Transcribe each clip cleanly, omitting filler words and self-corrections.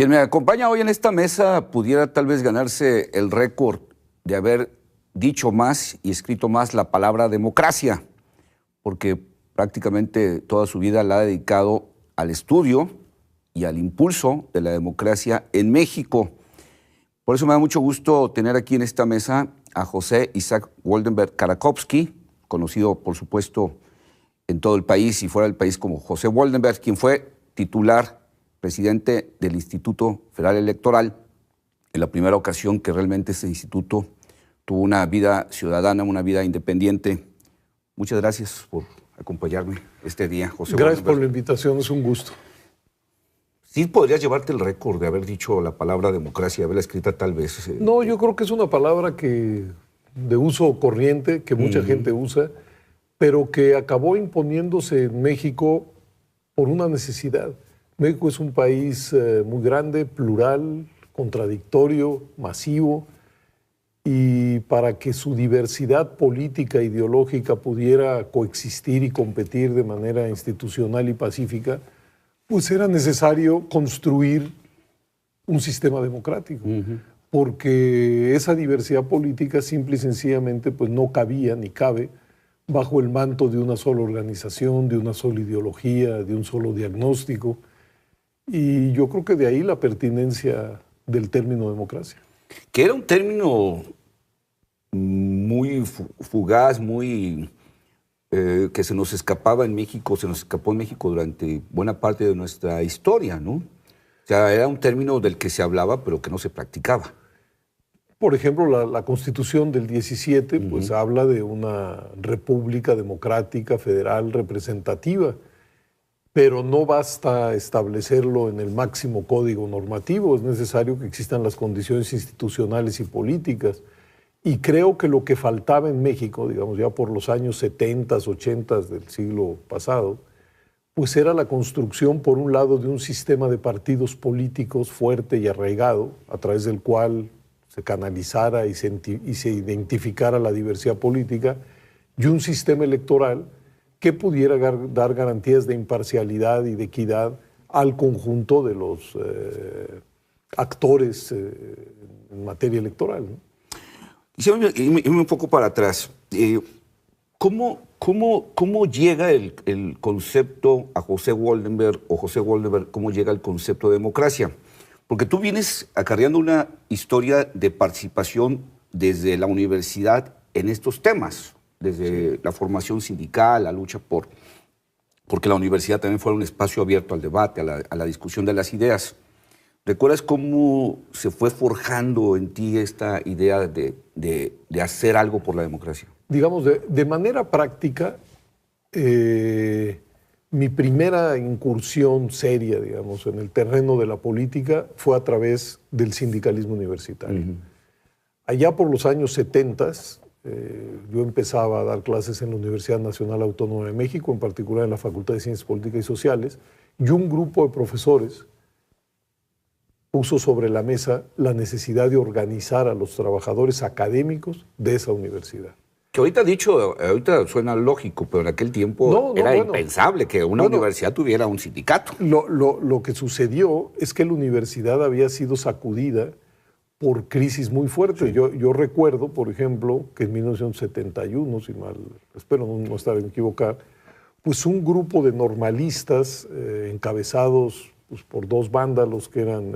Quien me acompaña hoy en esta mesa pudiera tal vez ganarse el récord de haber dicho más y escrito más la palabra democracia, porque prácticamente toda su vida la ha dedicado al estudio y al impulso de la democracia en México. Por eso me da mucho gusto tener aquí en esta mesa a José Isaac Woldenberg Karakovsky, conocido por supuesto en todo el país y fuera del país como José Woldenberg, quien fue titular, presidente del Instituto Federal Electoral, en la primera ocasión que realmente ese instituto tuvo una vida ciudadana, una vida independiente. Muchas gracias por acompañarme este día, José Gracias Woldenberg. por la invitación, es un gusto. ¿Sí podrías llevarte el récord de haber dicho la palabra democracia, haberla escrita tal vez? No, yo creo que es una palabra que de uso corriente, que mucha gente usa, pero que acabó imponiéndose en México por una necesidad. México es un país muy grande, plural, contradictorio, masivo, y para que su diversidad política e ideológica pudiera coexistir y competir de manera institucional y pacífica, pues era necesario construir un sistema democrático, porque esa diversidad política simple y sencillamente pues no cabía ni cabe bajo el manto de una sola organización, de una sola ideología, de un solo diagnóstico. Y yo creo que de ahí la pertinencia del término democracia. Que era un término muy fugaz, muy que se nos escapaba en México, se nos escapó en México durante buena parte de nuestra historia, ¿no? O sea, era un término del que se hablaba, pero que no se practicaba. Por ejemplo, la Constitución del 17 pues habla de una república democrática, federal, representativa, pero no basta establecerlo en el máximo código normativo, es necesario que existan las condiciones institucionales y políticas. Y creo que lo que faltaba en México, digamos ya por los años 70, 80 del siglo pasado, pues era la construcción, por un lado, de un sistema de partidos políticos fuerte y arraigado, a través del cual se canalizara y se identificara la diversidad política, y un sistema electoral que pudiera dar garantías de imparcialidad y de equidad al conjunto de los actores en materia electoral, ¿no? Quisiera irme un poco para atrás. ¿Cómo llega el concepto a José Woldenberg, o José Woldenberg, cómo llega el concepto de democracia? Porque tú vienes acarreando una historia de participación desde la universidad en estos temas, desde la formación sindical, la lucha porque la universidad también fuera un espacio abierto al debate, a la discusión de las ideas. ¿Recuerdas cómo se fue forjando en ti esta idea de hacer algo por la democracia? Digamos, de manera práctica, mi primera incursión seria, digamos, en el terreno de la política fue a través del sindicalismo universitario. Allá por los años 70, yo empezaba a dar clases en la Universidad Nacional Autónoma de México, en particular en la Facultad de Ciencias Políticas y Sociales, y un grupo de profesores puso sobre la mesa la necesidad de organizar a los trabajadores académicos de esa universidad. Que ahorita suena lógico, pero en aquel tiempo era impensable que una universidad tuviera un sindicato. Lo que sucedió es que la universidad había sido sacudida por crisis muy fuertes. Sí. Yo recuerdo, por ejemplo, que en 1971, si mal, espero no estar equivocado, pues un grupo de normalistas encabezados pues, por dos vándalos que eran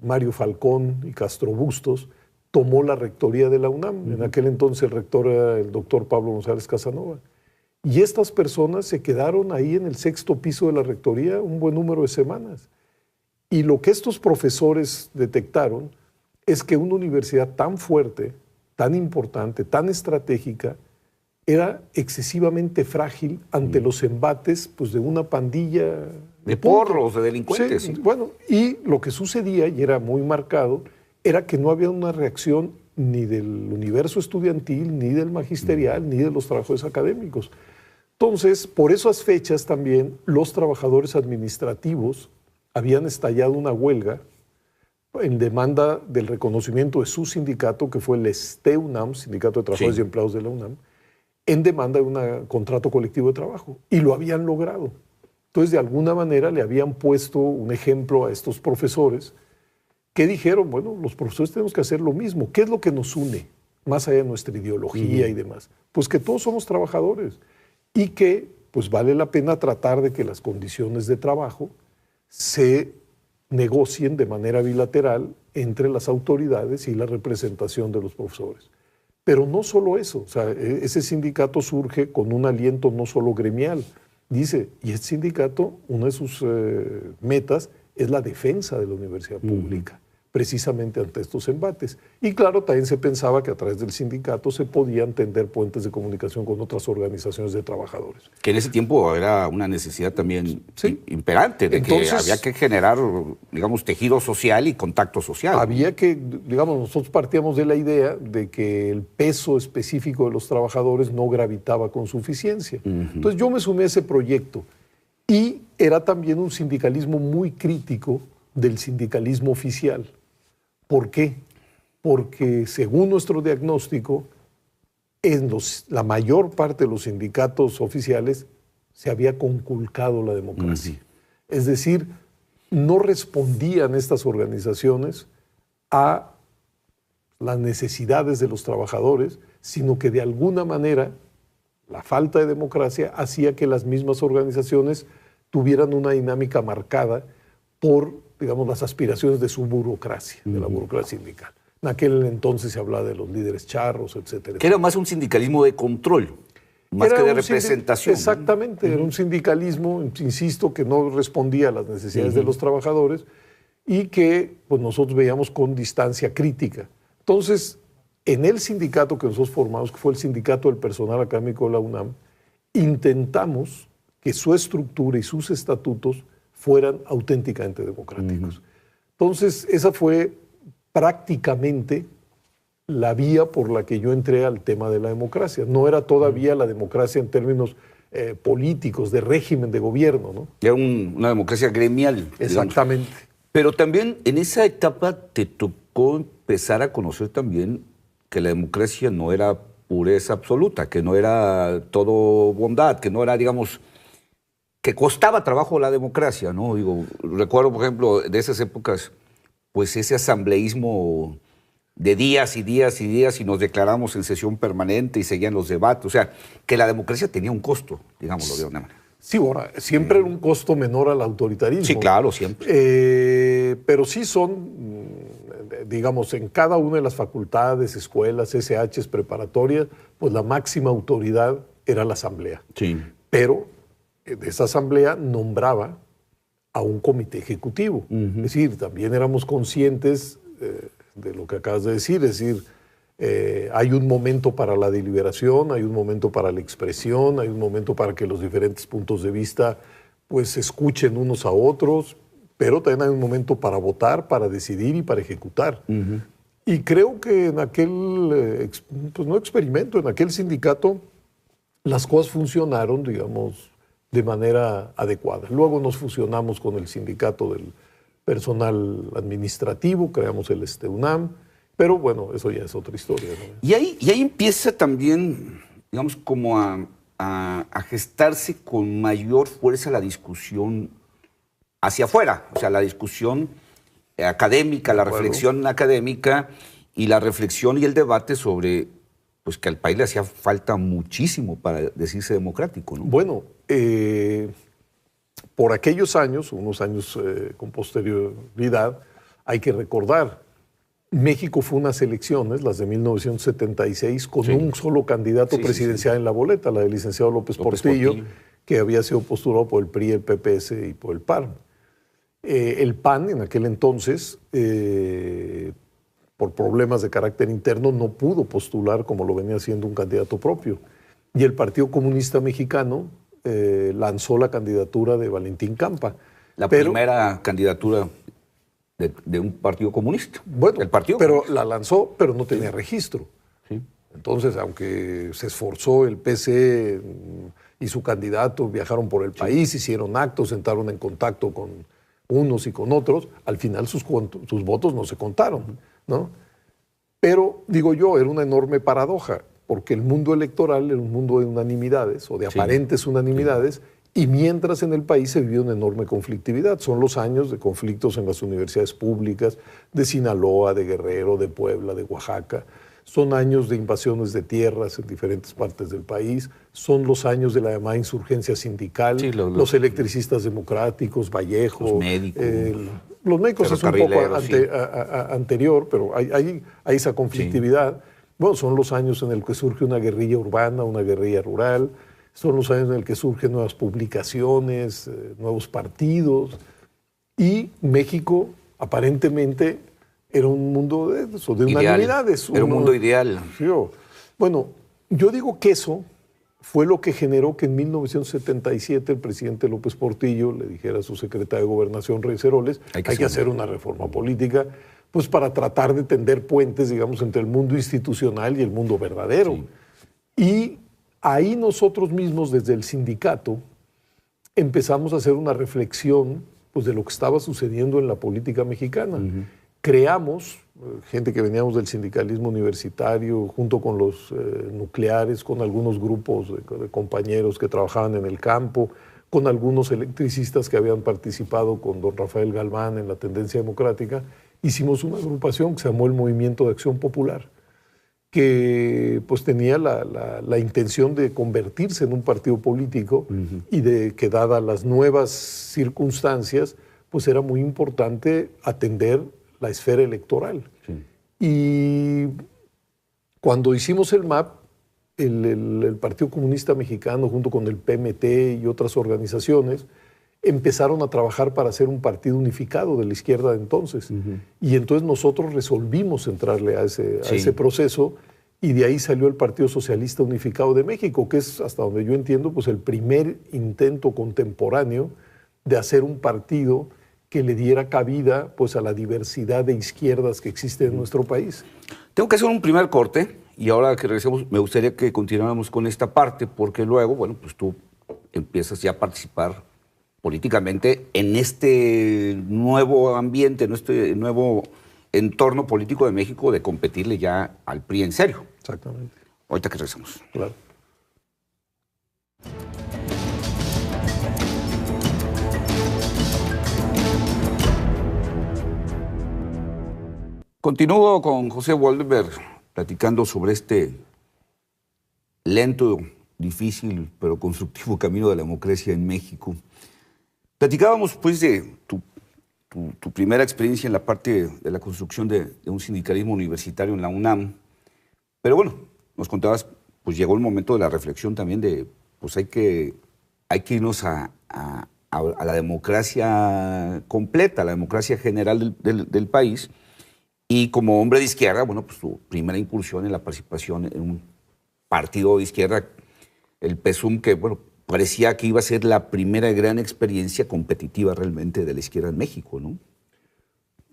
Mario Falcón y Castro Bustos, tomó la rectoría de la UNAM. En aquel entonces el rector era el doctor Pablo González Casanova. Y estas personas se quedaron ahí en el sexto piso de la rectoría un buen número de semanas. Y lo que estos profesores detectaron es que una universidad tan fuerte, tan importante, tan estratégica, era excesivamente frágil ante los embates pues, de una pandilla de porros, de delincuentes. Sí, bueno, y lo que sucedía, y era muy marcado, era que no había una reacción ni del universo estudiantil, ni del magisterial, ni de los trabajadores académicos. Entonces, por esas fechas también, los trabajadores administrativos habían estallado una huelga en demanda del reconocimiento de su sindicato, que fue el STEUNAM, Sindicato de Trabajadores y Empleados de la UNAM, en demanda de un contrato colectivo de trabajo. Y lo habían logrado. Entonces, de alguna manera le habían puesto un ejemplo a estos profesores que dijeron, bueno, los profesores tenemos que hacer lo mismo. ¿Qué es lo que nos une, más allá de nuestra ideología y demás? Pues que todos somos trabajadores y que pues vale la pena tratar de que las condiciones de trabajo se negocien de manera bilateral entre las autoridades y la representación de los profesores. Pero no solo eso, o sea, ese sindicato surge con un aliento no solo gremial. Dice, y este sindicato, una de sus metas es la defensa de la universidad pública, precisamente ante estos embates. Y claro, también se pensaba que a través del sindicato se podían tender puentes de comunicación con otras organizaciones de trabajadores. Que en ese tiempo era una necesidad también Sí. imperante, de Entonces, que había que generar, digamos, tejido social y contacto social. Había que, digamos, nosotros partíamos de la idea de que el peso específico de los trabajadores no gravitaba con suficiencia. Entonces yo me sumé a ese proyecto y era también un sindicalismo muy crítico del sindicalismo oficial. ¿Por qué? Porque según nuestro diagnóstico, en la mayor parte de los sindicatos oficiales se había conculcado la democracia. Es decir, no respondían estas organizaciones a las necesidades de los trabajadores, sino que de alguna manera la falta de democracia hacía que las mismas organizaciones tuvieran una dinámica marcada por, digamos, las aspiraciones de su burocracia, de la burocracia sindical. En aquel entonces se hablaba de los líderes charros, etcétera. Que era más un sindicalismo de control, más Era que de un representación. Exactamente, era un sindicalismo, insisto, que no respondía a las necesidades de los trabajadores y que pues, nosotros veíamos con distancia crítica. Entonces, en el sindicato que nosotros formamos, que fue el Sindicato del Personal Académico de la UNAM, intentamos que su estructura y sus estatutos fueran auténticamente democráticos. Entonces, esa fue prácticamente la vía por la que yo entré al tema de la democracia. No era todavía la democracia en términos políticos, de régimen de gobierno, ¿no? Era una democracia gremial. Digamos. Exactamente. Pero también en esa etapa te tocó empezar a conocer también que la democracia no era pureza absoluta, que no era todo bondad, que no era, digamos, que costaba trabajo la democracia, ¿no? Digo, recuerdo, por ejemplo, de esas épocas, pues ese asambleísmo de días y días y días y nos declaramos en sesión permanente y seguían los debates. O sea, que la democracia tenía un costo, digámoslo de una manera. Sí, ahora, siempre era un costo menor al autoritarismo. Sí, claro, siempre. Pero sí son, digamos, en cada una de las facultades, escuelas, SHs preparatorias, pues la máxima autoridad era la asamblea. Sí. Pero de esa asamblea nombraba a un comité ejecutivo. Es decir, también éramos conscientes de lo que acabas de decir, es decir, hay un momento para la deliberación, hay un momento para la expresión, hay un momento para que los diferentes puntos de vista pues escuchen unos a otros, pero también hay un momento para votar, para decidir y para ejecutar. Y creo que en aquel, pues no experimento, en aquel sindicato las cosas funcionaron, digamos, de manera adecuada. Luego nos fusionamos con el sindicato del personal administrativo, creamos el UNAM, pero bueno, eso ya es otra historia, ¿no? Y ahí empieza también, digamos, como a gestarse con mayor fuerza la discusión hacia afuera, o sea, la discusión académica, la reflexión académica y la reflexión y el debate sobre pues que al país le hacía falta muchísimo para decirse democrático, ¿no? Bueno, por aquellos años, unos años con posterioridad, hay que recordar, México fue unas elecciones, las de 1976, con un solo candidato presidencial en la boleta, la del licenciado López Portillo, que había sido postulado por el PRI, el PPS y por el PAN. El PAN en aquel entonces, por problemas de carácter interno, no pudo postular como lo venía haciendo un candidato propio. Y el Partido Comunista Mexicano lanzó la candidatura de Valentín Campa. La primera candidatura de un partido comunista. Bueno, el partido pero comunista. la lanzó, pero no tenía registro. Sí. Entonces, aunque se esforzó el PC y su candidato, viajaron por el país, hicieron actos, entraron en contacto con unos y con otros, al final sus votos no se contaron, ¿no? Pero, digo yo, era una enorme paradoja, porque el mundo electoral era un mundo de unanimidades, o de aparentes unanimidades, Y mientras en el país se vivió una enorme conflictividad. Son los años de conflictos en las universidades públicas de Sinaloa, de Guerrero, de Puebla, de Oaxaca. Son años de invasiones de tierras en diferentes partes del país. Son los años de la llamada insurgencia sindical. Sí, los electricistas democráticos, Vallejo. Los médicos. Los médicos es un poco sí. anterior, pero hay esa conflictividad. Sí. Bueno, son los años en el que surge una guerrilla urbana, una guerrilla rural. Son los años en el que surgen nuevas publicaciones, nuevos partidos. Y México, aparentemente, era un mundo de unanimidades. Era un mundo ideal. Sí, bueno, yo digo que eso fue lo que generó que en 1977 el presidente López Portillo le dijera a su secretario de Gobernación, Reyes Heroles, hay que hacer una reforma política, pues para tratar de tender puentes, digamos, entre el mundo institucional y el mundo verdadero. Sí. Y ahí nosotros mismos, desde el sindicato, empezamos a hacer una reflexión, pues, de lo que estaba sucediendo en la política mexicana. Creamos, gente que veníamos del sindicalismo universitario, junto con los nucleares, con algunos grupos de compañeros que trabajaban en el campo, con algunos electricistas que habían participado con don Rafael Galván en la Tendencia Democrática, hicimos una agrupación que se llamó el Movimiento de Acción Popular, que pues tenía la intención de convertirse en un partido político y de que, dadas las nuevas circunstancias, pues era muy importante atender la esfera electoral. Sí. Y cuando hicimos el MAP, el Partido Comunista Mexicano, junto con el PMT y otras organizaciones, empezaron a trabajar para hacer un partido unificado de la izquierda de entonces. Y entonces nosotros resolvimos entrarle a ese proceso, y de ahí salió el Partido Socialista Unificado de México, que es, hasta donde yo entiendo, pues el primer intento contemporáneo de hacer un partido que le diera cabida, pues, a la diversidad de izquierdas que existe en nuestro país. Tengo que hacer un primer corte, y ahora que regresemos me gustaría que continuáramos con esta parte, porque luego, bueno, pues tú empiezas ya a participar políticamente en este nuevo ambiente, en este nuevo entorno político de México, de competirle ya al PRI en serio. Exactamente. Ahorita que regresemos. Claro. Continúo con José Waldberg platicando sobre este lento, difícil, pero constructivo camino de la democracia en México. Platicábamos, pues, de tu primera experiencia en la parte de la construcción de un sindicalismo universitario en la UNAM. Pero bueno, nos contabas, pues llegó el momento de la reflexión también de, pues hay que irnos a la democracia completa, a la democracia general del país. Y como hombre de izquierda, bueno, pues tu primera incursión en la participación en un partido de izquierda, el PSUM, que, bueno, parecía que iba a ser la primera gran experiencia competitiva realmente de la izquierda en México, ¿no?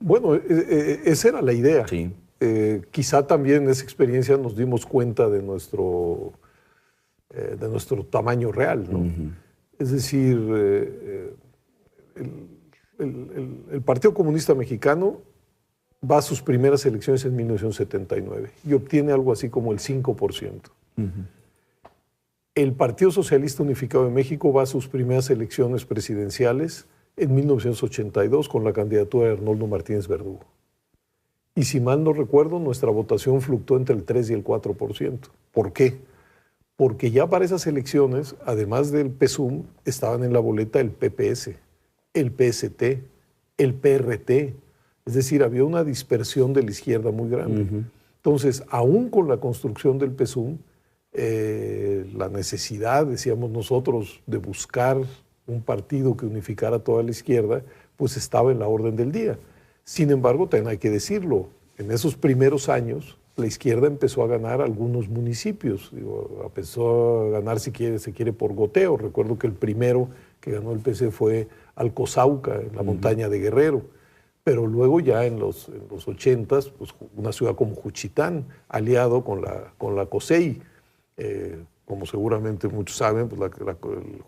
Bueno, esa era la idea. Sí. Quizá también en esa experiencia nos dimos cuenta de nuestro tamaño real, ¿no? Es decir, el Partido Comunista Mexicano va a sus primeras elecciones en 1979 y obtiene algo así como el 5%. El Partido Socialista Unificado de México va a sus primeras elecciones presidenciales en 1982 con la candidatura de Arnoldo Martínez Verdugo. Y si mal no recuerdo, nuestra votación fluctuó entre el 3 y el 4%. ¿Por qué? Porque ya para esas elecciones, además del PSUM, estaban en la boleta el PPS, el PST, el PRT. Es decir, había una dispersión de la izquierda muy grande. Entonces, aún con la construcción del PSUM, la necesidad, decíamos nosotros, de buscar un partido que unificara toda la izquierda, pues estaba en la orden del día. Sin embargo, también hay que decirlo, en esos primeros años, la izquierda empezó a ganar algunos municipios. Empezó a ganar, se quiere, por goteo. Recuerdo que el primero que ganó el PC fue Alcozauca, en la montaña de Guerrero. Pero luego ya en los 80s, pues una ciudad como Juchitán, aliado con la COSEI. Como seguramente muchos saben, pues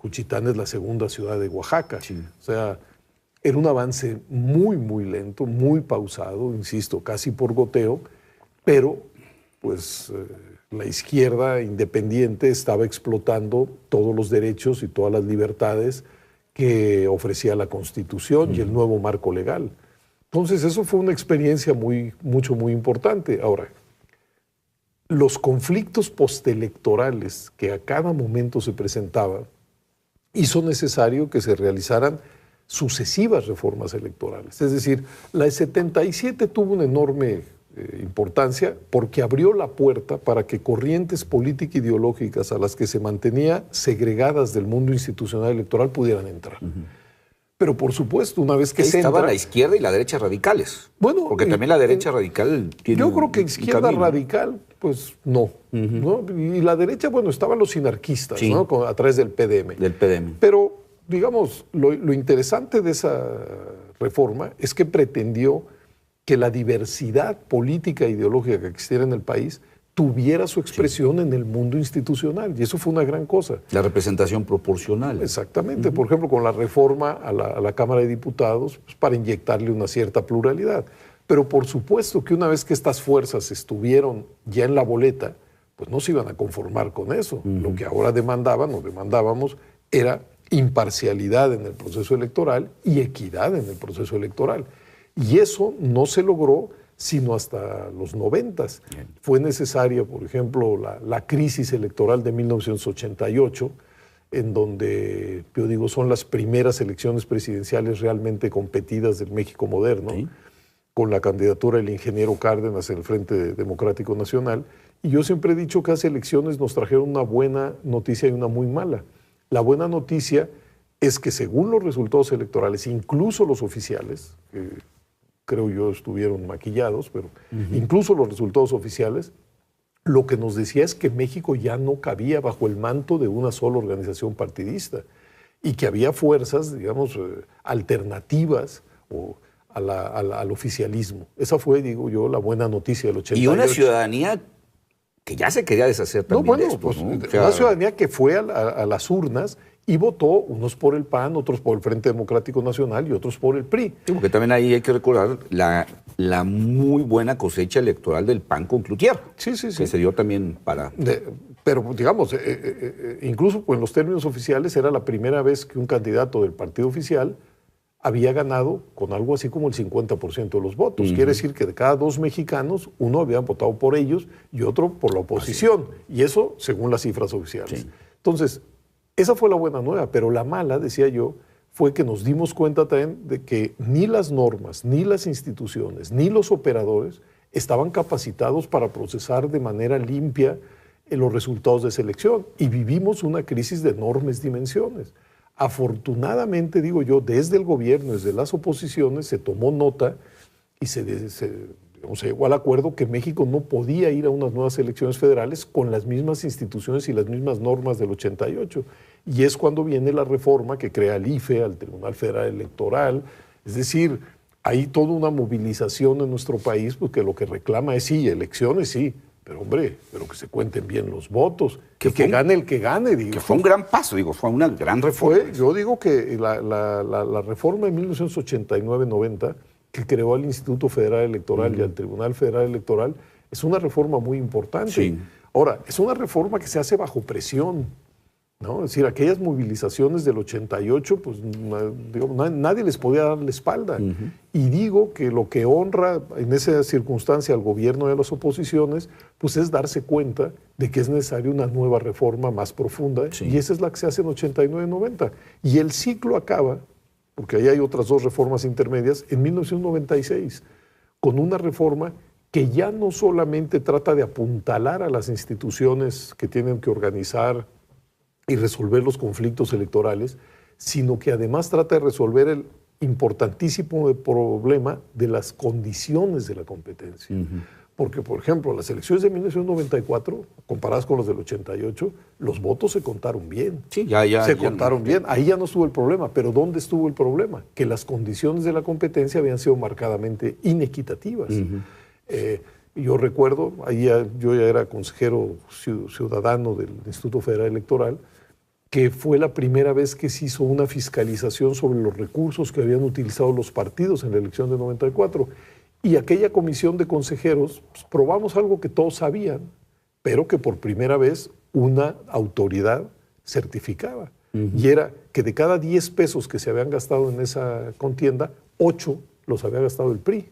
Juchitán es la segunda ciudad de Oaxaca. Sí. O sea, era un avance muy, muy lento, muy pausado, insisto, casi por goteo, pero pues la izquierda independiente estaba explotando todos los derechos y todas las libertades que ofrecía la Constitución y el nuevo marco legal. Entonces, eso fue una experiencia muy importante. Ahora, los conflictos postelectorales que a cada momento se presentaban hizo necesario que se realizaran sucesivas reformas electorales. Es decir, la de 77 tuvo una enorme importancia porque abrió la puerta para que corrientes político-ideológicas a las que se mantenía segregadas del mundo institucional electoral pudieran entrar. Pero por supuesto, una vez que se estaba entra, la izquierda y la derecha radicales. Bueno, porque también la derecha radical tiene yo creo que un izquierda camino. radical, pues no, ¿no? Y la derecha, bueno, estaban los sinarquistas, Sí. ¿no? A través del PDM. Del PDM. Pero, digamos, lo interesante de esa reforma es que pretendió que la diversidad política e ideológica que existiera en el país tuviera su expresión en el mundo institucional. Y eso fue una gran cosa. La representación proporcional. Exactamente. Por ejemplo, con la reforma a la Cámara de Diputados, pues, para inyectarle una cierta pluralidad. Pero por supuesto que una vez que estas fuerzas estuvieron ya en la boleta, pues no se iban a conformar con eso. Lo que ahora demandaban o demandábamos era imparcialidad en el proceso electoral y equidad en el proceso electoral. Y eso no se logró sino hasta los 90. Fue necesaria, por ejemplo, la crisis electoral de 1988, en donde, yo digo, son las primeras elecciones presidenciales realmente competidas del México moderno, Sí. con la candidatura del ingeniero Cárdenas en el Frente Democrático Nacional. Y yo siempre he dicho que esas elecciones nos trajeron una buena noticia y una muy mala. La buena noticia es que según los resultados electorales, incluso los oficiales, que creo yo estuvieron maquillados, pero incluso los resultados oficiales, lo que nos decía es que México ya no cabía bajo el manto de una sola organización partidista y que había fuerzas, digamos, alternativas al oficialismo. Esa fue, digo yo, la buena noticia del 88. Y una ciudadanía que ya se quería deshacer también No, bueno, de esto, pues ¿no? O sea, una ciudadanía que fue a las urnas y votó, unos por el PAN, otros por el Frente Democrático Nacional y otros por el PRI. sí, porque también ahí hay que recordar la muy buena cosecha electoral del PAN con Cloutier. Sí, sí, sí. Que se dio también para... Pero, digamos, incluso pues, en los términos oficiales era la primera vez que un candidato del partido oficial había ganado con algo así como el 50% de los votos. Quiere decir que de cada 2 mexicanos, uno había votado por ellos y otro por la oposición. Y eso según las cifras oficiales. Sí. Entonces, esa fue la buena nueva, pero la mala, decía yo, fue que nos dimos cuenta también de que ni las normas, ni las instituciones, ni los operadores estaban capacitados para procesar de manera limpia los resultados de selección. Y vivimos una crisis de enormes dimensiones. Afortunadamente, digo yo, desde el gobierno, desde las oposiciones, se tomó nota y se llegó al acuerdo que México no podía ir a unas nuevas elecciones federales con las mismas instituciones y las mismas normas del 88. Y es cuando viene la reforma que crea el IFE, al Tribunal Federal Electoral. Es decir, hay toda una movilización en nuestro país porque lo que reclama es sí, elecciones sí, pero hombre, pero que se cuenten bien los votos, que gane el que gane. Digo. Que fue un gran paso, digo, fue una gran reforma. Yo digo que la reforma de 1989-90, que creó al Instituto Federal Electoral y al Tribunal Federal Electoral, es una reforma muy importante. Sí. Ahora, es una reforma que se hace bajo presión, ¿no? Es decir, aquellas movilizaciones del 88, pues nadie les podía dar la espalda. Y digo que lo que honra en esa circunstancia al gobierno y a las oposiciones, pues es darse cuenta de que es necesaria una nueva reforma más profunda, y esa es la que se hace en 89-90. Y el ciclo acaba, porque ahí hay otras 2 reformas intermedias, en 1996, con una reforma que ya no solamente trata de apuntalar a las instituciones que tienen que organizar y resolver los conflictos electorales, sino que además trata de resolver el importantísimo problema de las condiciones de la competencia. Porque, por ejemplo, las elecciones de 1994, comparadas con las del 88, los votos se contaron bien. Sí, se contaron bien. Ahí ya no estuvo el problema. Pero ¿dónde estuvo el problema? Que las condiciones de la competencia habían sido marcadamente inequitativas. Yo recuerdo, yo ya era consejero ciudadano del Instituto Federal Electoral, que fue la primera vez que se hizo una fiscalización sobre los recursos que habían utilizado los partidos en la elección de 94. Y aquella comisión de consejeros, pues, probamos algo que todos sabían, pero que por primera vez una autoridad certificaba. Y era que de cada 10 pesos que se habían gastado en esa contienda, 8 los había gastado el PRI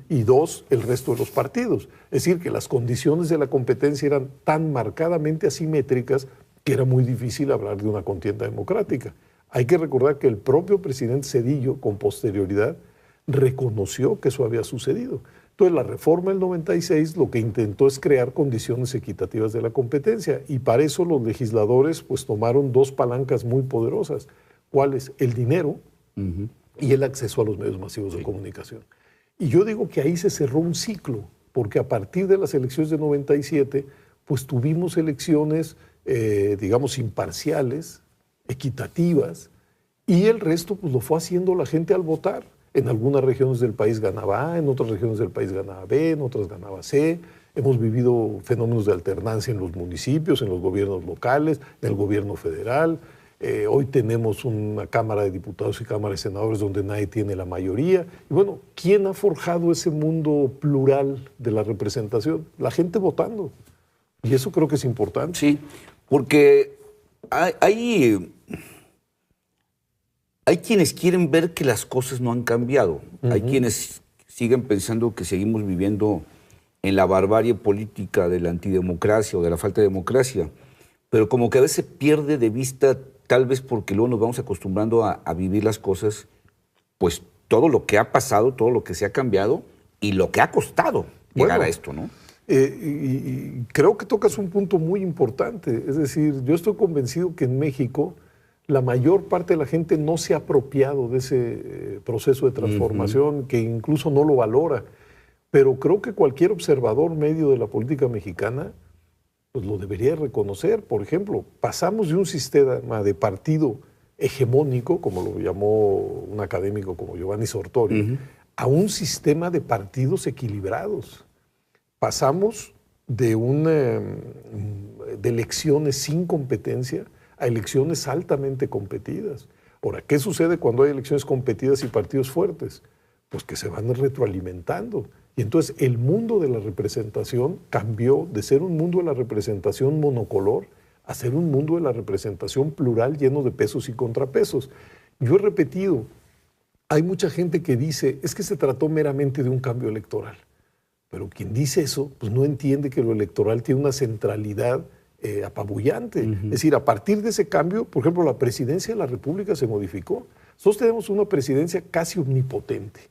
y 2 el resto de los partidos. Es decir, que las condiciones de la competencia eran tan marcadamente asimétricas que era muy difícil hablar de una contienda democrática. Hay que recordar que el propio presidente Zedillo, con posterioridad, reconoció que eso había sucedido. Entonces, la reforma del 96 lo que intentó es crear condiciones equitativas de la competencia, y para eso los legisladores pues tomaron 2 palancas muy poderosas. ¿Cuáles? El dinero y el acceso a los medios masivos de comunicación. Y yo digo que ahí se cerró un ciclo, porque a partir de las elecciones de 97, pues tuvimos elecciones, digamos, imparciales, equitativas, y el resto pues lo fue haciendo la gente al votar. En algunas regiones del país ganaba A, en otras regiones del país ganaba B, en otras ganaba C. Hemos vivido fenómenos de alternancia en los municipios, en los gobiernos locales, en el gobierno federal. Hoy tenemos una Cámara de Diputados y Cámara de Senadores donde nadie tiene la mayoría. Y bueno, ¿quién ha forjado ese mundo plural de la representación? La gente votando. Y eso creo que es importante. Sí, porque hay quienes quieren ver que las cosas no han cambiado. Hay quienes siguen pensando que seguimos viviendo en la barbarie política de la antidemocracia o de la falta de democracia. Pero como que a veces pierde de vista, tal vez porque luego nos vamos acostumbrando a vivir las cosas, pues todo lo que ha pasado, todo lo que se ha cambiado y lo que ha costado llegar a esto, ¿no? Y creo que tocas un punto muy importante. Es decir, yo estoy convencido que en México la mayor parte de la gente no se ha apropiado de ese proceso de transformación, que incluso no lo valora. Pero creo que cualquier observador medio de la política mexicana pues lo debería reconocer. Por ejemplo, pasamos de un sistema de partido hegemónico, como lo llamó un académico como Giovanni Sortori, a un sistema de partidos equilibrados. Pasamos de elecciones sin competencia a elecciones altamente competidas. Ahora, ¿qué sucede cuando hay elecciones competidas y partidos fuertes? Pues que se van retroalimentando. Y entonces el mundo de la representación cambió de ser un mundo de la representación monocolor a ser un mundo de la representación plural lleno de pesos y contrapesos. Yo he repetido, hay mucha gente que dice, es que se trató meramente de un cambio electoral. Pero quien dice eso, pues no entiende que lo electoral tiene una centralidad apabullante. Es decir, a partir de ese cambio, por ejemplo, la presidencia de la República se modificó. Nosotros tenemos una presidencia casi omnipotente.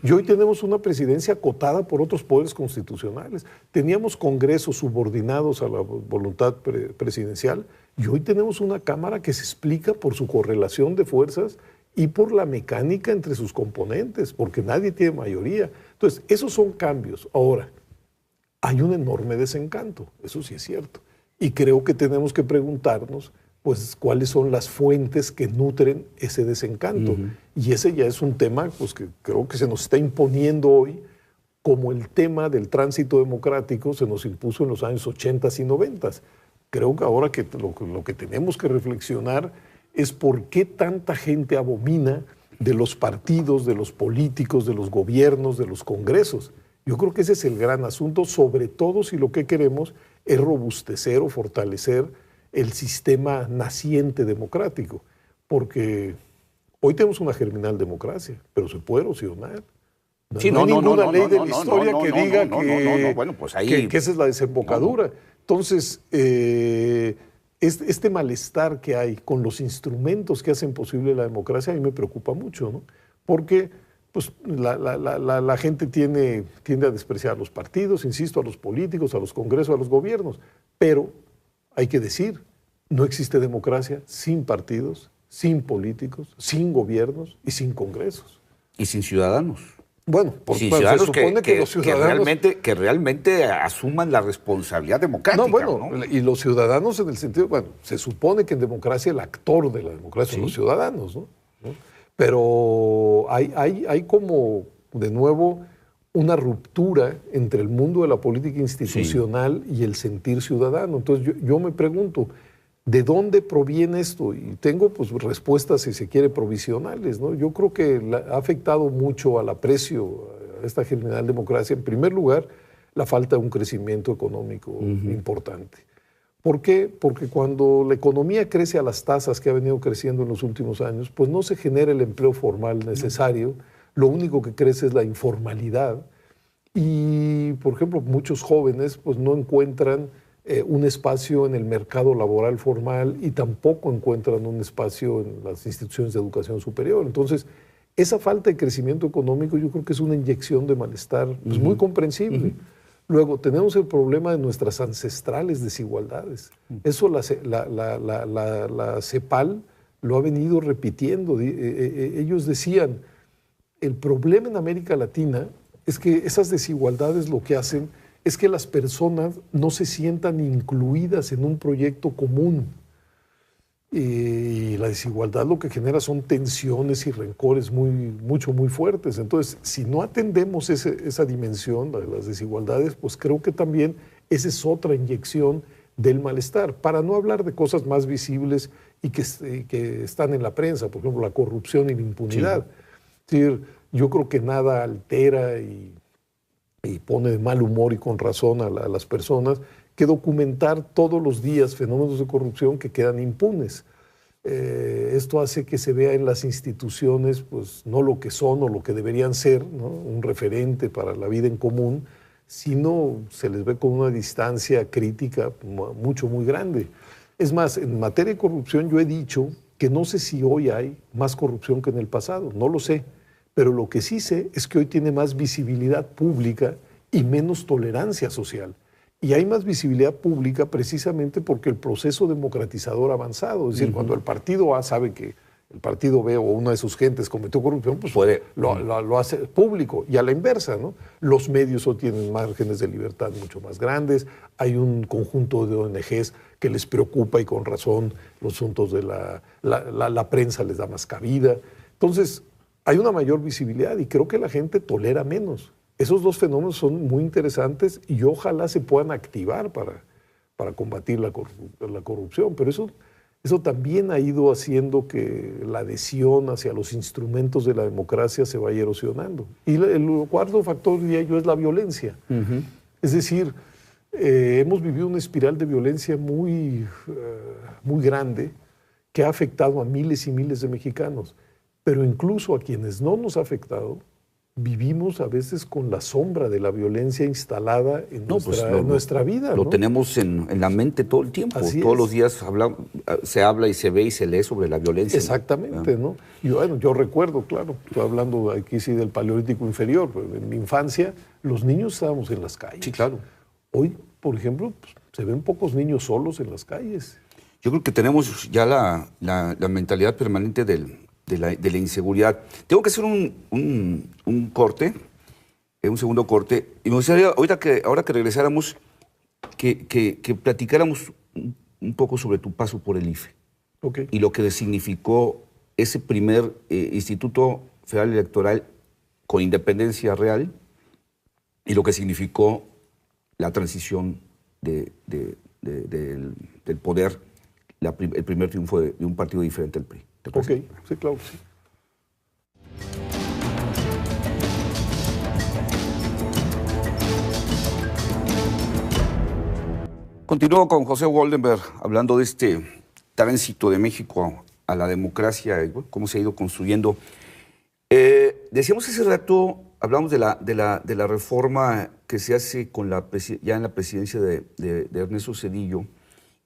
Y hoy tenemos una presidencia acotada por otros poderes constitucionales. Teníamos congresos subordinados a la voluntad presidencial y hoy tenemos una Cámara que se explica por su correlación de fuerzas y por la mecánica entre sus componentes, porque nadie tiene mayoría. Entonces, esos son cambios. Ahora, hay un enorme desencanto, eso sí es cierto. Y creo que tenemos que preguntarnos, pues, cuáles son las fuentes que nutren ese desencanto. Y ese ya es un tema, pues, que creo que se nos está imponiendo hoy, como el tema del tránsito democrático se nos impuso en los años 80 y 90. Creo que ahora que lo que tenemos que reflexionar es por qué tanta gente abomina de los partidos, de los políticos, de los gobiernos, de los congresos. Yo creo que ese es el gran asunto, sobre todo si lo que queremos es robustecer o fortalecer el sistema naciente democrático, porque hoy tenemos una germinal democracia, pero se puede erosionar. No hay ninguna ley de la historia que diga que esa es la desembocadura. Entonces, este malestar que hay con los instrumentos que hacen posible la democracia a mí me preocupa mucho, ¿no? Porque pues, la gente tiende a despreciar a los partidos, insisto, a los políticos, a los congresos, a los gobiernos, pero hay que decir, no existe democracia sin partidos, sin políticos, sin gobiernos y sin congresos. Y sin ciudadanos. Bueno, sin se supone que los ciudadanos... Que realmente asuman la responsabilidad democrática. ¿No? Y los ciudadanos en el sentido... Bueno, se supone que en democracia el actor de la democracia son los ciudadanos, ¿no? Pero hay como, de nuevo, una ruptura entre el mundo de la política institucional y el sentir ciudadano. Entonces yo me pregunto, ¿de dónde proviene esto? Y tengo pues respuestas, si se quiere, provisionales, ¿no? Yo creo que ha afectado mucho al aprecio a esta general democracia, en primer lugar, la falta de un crecimiento económico importante. ¿Por qué? Porque cuando la economía crece a las tasas que ha venido creciendo en los últimos años, pues no se genera el empleo formal necesario, lo único que crece es la informalidad. Y, por ejemplo, muchos jóvenes pues no encuentran un espacio en el mercado laboral formal y tampoco encuentran un espacio en las instituciones de educación superior. Entonces, esa falta de crecimiento económico yo creo que es una inyección de malestar pues, muy comprensible. Luego, tenemos el problema de nuestras ancestrales desigualdades. Eso la CEPAL lo ha venido repitiendo. Ellos decían, el problema en América Latina es que esas desigualdades lo que hacen es que las personas no se sientan incluidas en un proyecto común. Y la desigualdad lo que genera son tensiones y rencores muy fuertes. Entonces, si no atendemos esa dimensión, la de las desigualdades, pues creo que también esa es otra inyección del malestar. Para no hablar de cosas más visibles y que están en la prensa, por ejemplo, la corrupción y la impunidad. Sí. Es decir, yo creo que nada altera y pone de mal humor y con razón a las personas que documentar todos los días fenómenos de corrupción que quedan impunes. Esto hace que se vea en las instituciones pues, no lo que son o lo que deberían ser, ¿no? Un referente para la vida en común, sino se les ve con una distancia crítica muy grande. Es más, en materia de corrupción yo he dicho que no sé si hoy hay más corrupción que en el pasado, no lo sé, pero lo que sí sé es que hoy tiene más visibilidad pública y menos tolerancia social. Y hay más visibilidad pública precisamente porque el proceso democratizador ha avanzado. Es decir, cuando el partido A sabe que el partido B o una de sus gentes cometió corrupción, pues lo hace público. Y a la inversa, ¿no? Los medios hoy tienen márgenes de libertad mucho más grandes. Hay un conjunto de ONGs que les preocupa y con razón los asuntos de la prensa les da más cabida. Entonces, hay una mayor visibilidad y creo que la gente tolera menos. Esos dos fenómenos son muy interesantes y ojalá se puedan activar para combatir la corrupción, pero eso también ha ido haciendo que la adhesión hacia los instrumentos de la democracia se vaya erosionando. Y el cuarto factor, diría yo, es la violencia. Es decir, hemos vivido una espiral de violencia muy grande que ha afectado a miles y miles de mexicanos, pero incluso a quienes no nos ha afectado, vivimos a veces con la sombra de la violencia instalada en nuestra vida. Lo tenemos en la mente todo el tiempo. Todos los días se habla y se ve y se lee sobre la violencia. Exactamente, ¿no? Y bueno, yo recuerdo, claro, estoy hablando aquí sí del Paleolítico inferior, pero en mi infancia los niños estábamos en las calles. Sí, claro. Hoy, por ejemplo, pues, se ven pocos niños solos en las calles. Yo creo que tenemos ya la mentalidad permanente de la inseguridad. Tengo que hacer un corte, un segundo corte, y me gustaría, ahora que regresáramos, que platicáramos un poco sobre tu paso por el IFE. Okay. Y lo que significó ese primer Instituto Federal Electoral con independencia real y lo que significó la transición del poder, el primer triunfo de un partido diferente al PRI. Ok, sí, claro que sí. Continúo con José Goldenberg hablando de este tránsito de México a la democracia y cómo se ha ido construyendo. Decíamos hace rato, hablamos de la reforma que se hace ya en la presidencia de Ernesto Zedillo,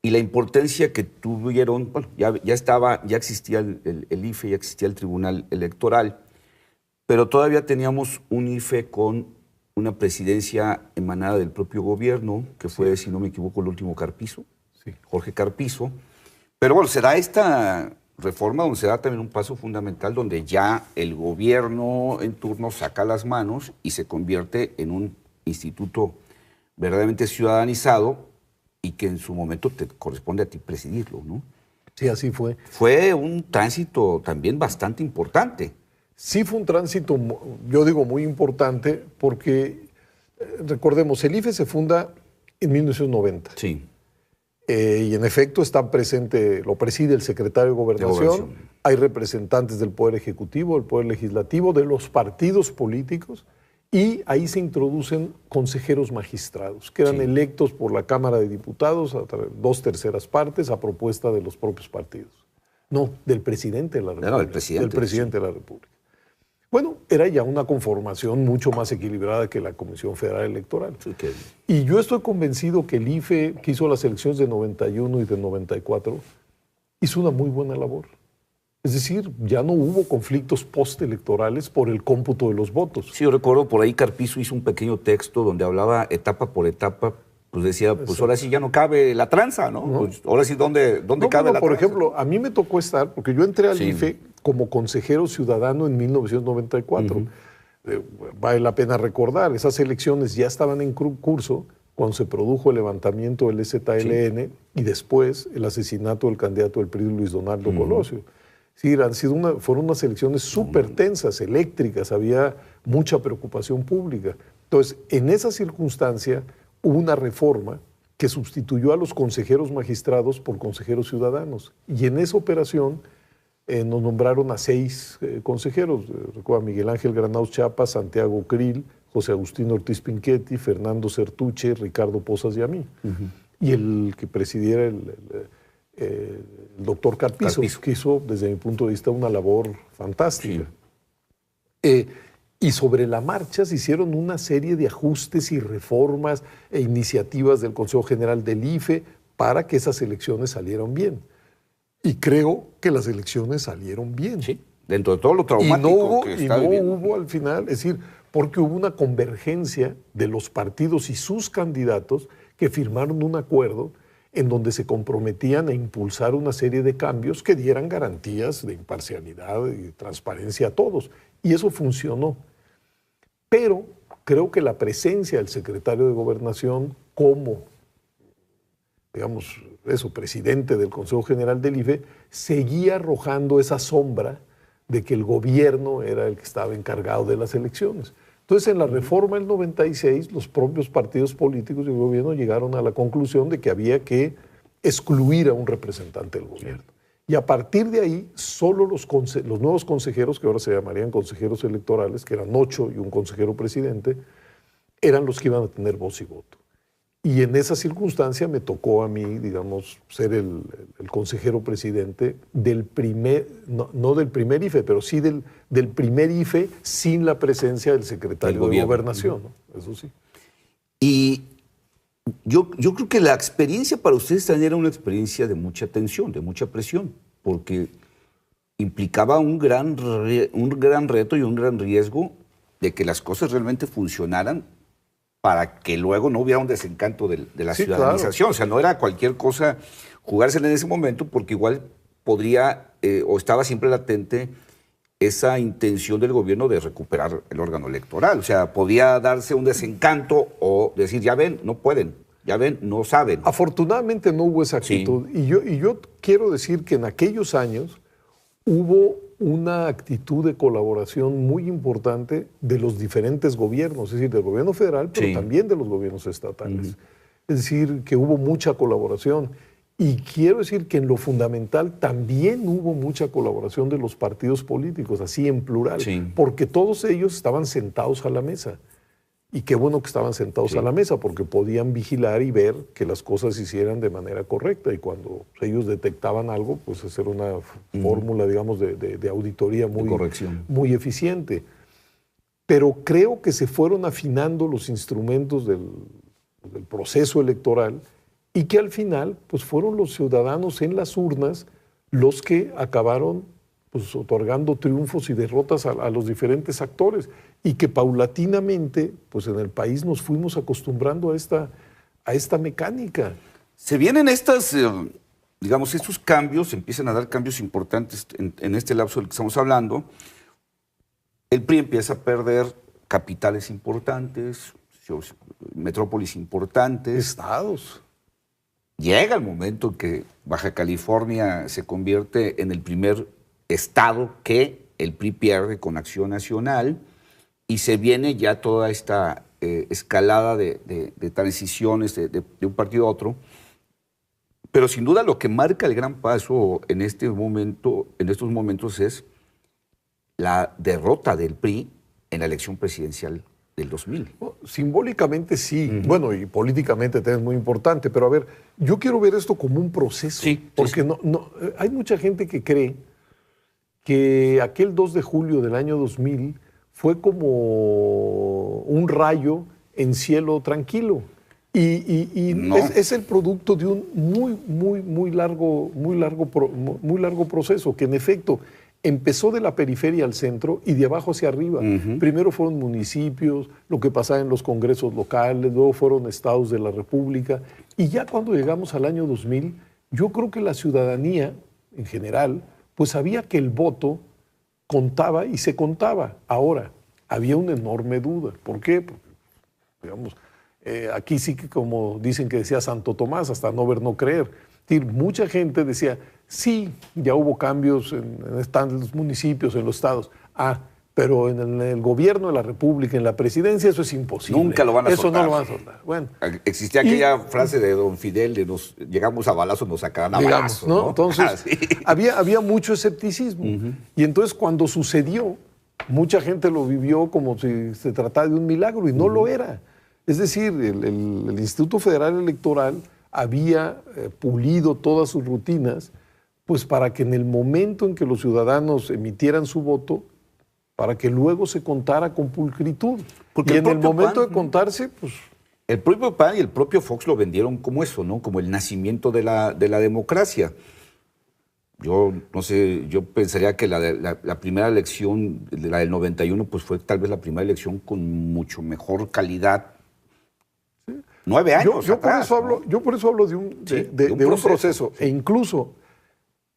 y la importancia que tuvieron, bueno, ya existía el IFE, ya existía el Tribunal Electoral, pero todavía teníamos un IFE con una presidencia emanada del propio gobierno, que fue, si no me equivoco, el último Carpizo, Jorge Carpizo. Pero bueno, se da esta reforma donde se da también un paso fundamental, donde ya el gobierno en turno saca las manos y se convierte en un instituto verdaderamente ciudadanizado, y que en su momento te corresponde a ti presidirlo, ¿no? Sí, así fue. Fue un tránsito también bastante importante. Sí fue un tránsito, yo digo muy importante, porque recordemos, el IFE se funda en 1990. Sí. Y en efecto está presente, lo preside el secretario de Gobernación, hay representantes del Poder Ejecutivo, del Poder Legislativo, de los partidos políticos, y ahí se introducen consejeros magistrados, que eran electos por la Cámara de Diputados, a 2/3 partes, a propuesta de los propios partidos. No, del presidente de la República. No, del presidente De la República. Bueno, era ya una conformación mucho más equilibrada que la Comisión Federal Electoral. Y yo estoy convencido que el IFE, que hizo las elecciones de 91 y de 94, hizo una muy buena labor. Es decir, ya no hubo conflictos postelectorales por el cómputo de los votos. Sí, yo recuerdo por ahí Carpizo hizo un pequeño texto donde hablaba etapa por etapa, pues decía, pues ahora sí ya no cabe la tranza, ¿no? Pues ahora sí, ¿dónde cabe la por tranza? ejemplo, a mí me tocó estar, porque yo entré al IFE como consejero ciudadano en 1994. Vale la pena recordar, esas elecciones ya estaban en curso cuando se produjo el levantamiento del ZLN y después el asesinato del candidato del PRI, Luis Donaldo Colosio. Sí, fueron unas elecciones súper tensas, eléctricas, había mucha preocupación pública. Entonces, en esa circunstancia hubo una reforma que sustituyó a los consejeros magistrados por consejeros ciudadanos. Y en esa operación nos nombraron a 6 consejeros. Recuerda Miguel Ángel Granados Chapa, Santiago Krill, José Agustín Ortiz Pinchetti, Fernando Certuche, Ricardo Pozas y a mí. Y el que presidiera el doctor Carpizo, que hizo, desde mi punto de vista, una labor fantástica. Y sobre la marcha se hicieron una serie de ajustes y reformas e iniciativas del Consejo General del IFE para que esas elecciones salieran bien. Y creo que las elecciones salieron bien. Sí, dentro de todo lo traumático que está viviendo. Hubo al final, es decir, porque hubo una convergencia de los partidos y sus candidatos que firmaron un acuerdo en donde se comprometían a impulsar una serie de cambios que dieran garantías de imparcialidad y transparencia a todos. Y eso funcionó. Pero creo que la presencia del secretario de Gobernación como, digamos, presidente del Consejo General del IFE, seguía arrojando esa sombra de que el gobierno era el que estaba encargado de las elecciones. Entonces, en la reforma del 96, los propios partidos políticos y el gobierno llegaron a la conclusión de que había que excluir a un representante del gobierno. Y a partir de ahí, solo los nuevos consejeros, que ahora se llamarían consejeros electorales, que eran 8 y un consejero presidente, eran los que iban a tener voz y voto. Y en esa circunstancia me tocó a mí, digamos, ser el consejero presidente del primer, no del primer IFE, pero sí del primer IFE sin la presencia del secretario de Gobernación, ¿no? Eso sí. Y yo creo que la experiencia para ustedes también era una experiencia de mucha tensión, de mucha presión, porque implicaba un gran reto y un gran riesgo de que las cosas realmente funcionaran para que luego no hubiera un desencanto de la ciudadanización. Claro. O sea, no era cualquier cosa jugársela en ese momento, porque igual podría, o estaba siempre latente, esa intención del gobierno de recuperar el órgano electoral. O sea, podía darse un desencanto o decir, ya ven, no pueden, ya ven, no saben. Afortunadamente no hubo esa actitud. Sí. Y yo quiero decir que en aquellos años hubo una actitud de colaboración muy importante de los diferentes gobiernos, es decir, del gobierno federal, pero también de los gobiernos estatales. Es decir, que hubo mucha colaboración. Y quiero decir que en lo fundamental también hubo mucha colaboración de los partidos políticos, así en plural, porque todos ellos estaban sentados a la mesa. Y qué bueno que estaban sentados a la mesa, porque podían vigilar y ver que las cosas se hicieran de manera correcta. Y cuando ellos detectaban algo, pues hacer una fórmula, digamos, de auditoría muy eficiente. Pero creo que se fueron afinando los instrumentos del proceso electoral y que al final pues fueron los ciudadanos en las urnas los que acabaron pues otorgando triunfos y derrotas a los diferentes actores, y que paulatinamente pues en el país nos fuimos acostumbrando a esta mecánica. Se vienen digamos, estos cambios, empiezan a dar cambios importantes en este lapso del que estamos hablando. El PRI empieza a perder capitales importantes, metrópolis importantes. Estados. Llega el momento en que Baja California se convierte en el primer estado que el PRI pierde con Acción Nacional, y se viene ya toda esta escalada de transiciones de un partido a otro. Pero sin duda lo que marca el gran paso en estos momentos es la derrota del PRI en la elección presidencial del 2000. Bueno, simbólicamente sí, bueno, y políticamente también es muy importante, pero a ver, yo quiero ver esto como un proceso, porque hay mucha gente que cree que aquel 2 de julio del año 2000 fue como un rayo en cielo tranquilo. Y no. es el producto de un muy largo proceso, que en efecto empezó de la periferia al centro y de abajo hacia arriba. Primero fueron municipios, lo que pasaba en los congresos locales, luego fueron estados de la República. Y ya cuando llegamos al año 2000, yo creo que la ciudadanía en general, pues sabía que el voto contaba y se contaba. Ahora, había una enorme duda. ¿Por qué? Porque, digamos, aquí sí que, como dicen que decía Santo Tomás, hasta no ver, no creer. Es decir, mucha gente decía, sí, ya hubo cambios en los municipios, en los estados. Pero en el gobierno de la República, en la presidencia, eso es imposible. Nunca lo van a soltar. Eso no lo van a soltar. Bueno, existía aquella frase de don Fidel de llegamos a balazos, nos sacarán a balazos, ¿no? Entonces, había mucho escepticismo. Y entonces cuando sucedió, mucha gente lo vivió como si se tratara de un milagro y no lo era. Es decir, el Instituto Federal Electoral había pulido todas sus rutinas pues para que en el momento en que los ciudadanos emitieran su voto, para que luego se contara con pulcritud. Porque y en el momento de contarse, pues... El propio PAN y el propio Fox lo vendieron como eso, ¿no? Como el nacimiento de la democracia. Yo no sé, yo pensaría que la primera elección, la del 91, pues fue tal vez la primera elección con mucho mejor calidad. Sí. 9 años yo atrás, por eso hablo de un proceso. E incluso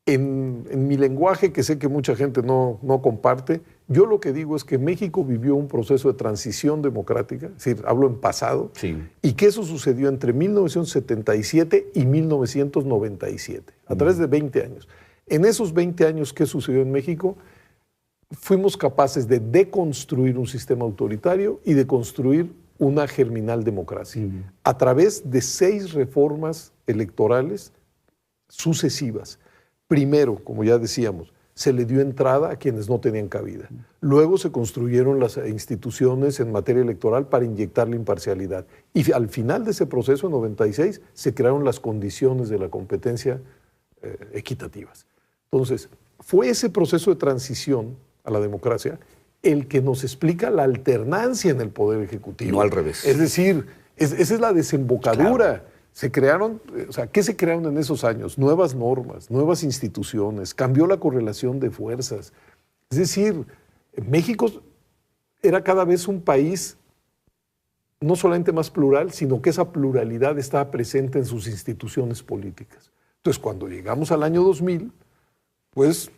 en mi lenguaje, que sé que mucha gente no comparte, yo lo que digo es que México vivió un proceso de transición democrática, es decir, hablo en pasado, y que eso sucedió entre 1977 y 1997, a través de 20 años. En esos 20 años, ¿qué sucedió en México? Fuimos capaces de deconstruir un sistema autoritario y de construir una germinal democracia, a través de 6 reformas electorales sucesivas. Primero, como ya decíamos, se le dio entrada a quienes no tenían cabida. Luego se construyeron las instituciones en materia electoral para inyectar la imparcialidad. Y al final de ese proceso, en 96, se crearon las condiciones de la competencia equitativas. Entonces, fue ese proceso de transición a la democracia el que nos explica la alternancia en el Poder Ejecutivo. No al revés. Es decir, esa es la desembocadura. Claro. Se crearon, o sea, ¿qué se crearon en esos años? Nuevas normas, nuevas instituciones, cambió la correlación de fuerzas. Es decir, México era cada vez un país no solamente más plural, sino que esa pluralidad estaba presente en sus instituciones políticas. Entonces, cuando llegamos al año 2000, pues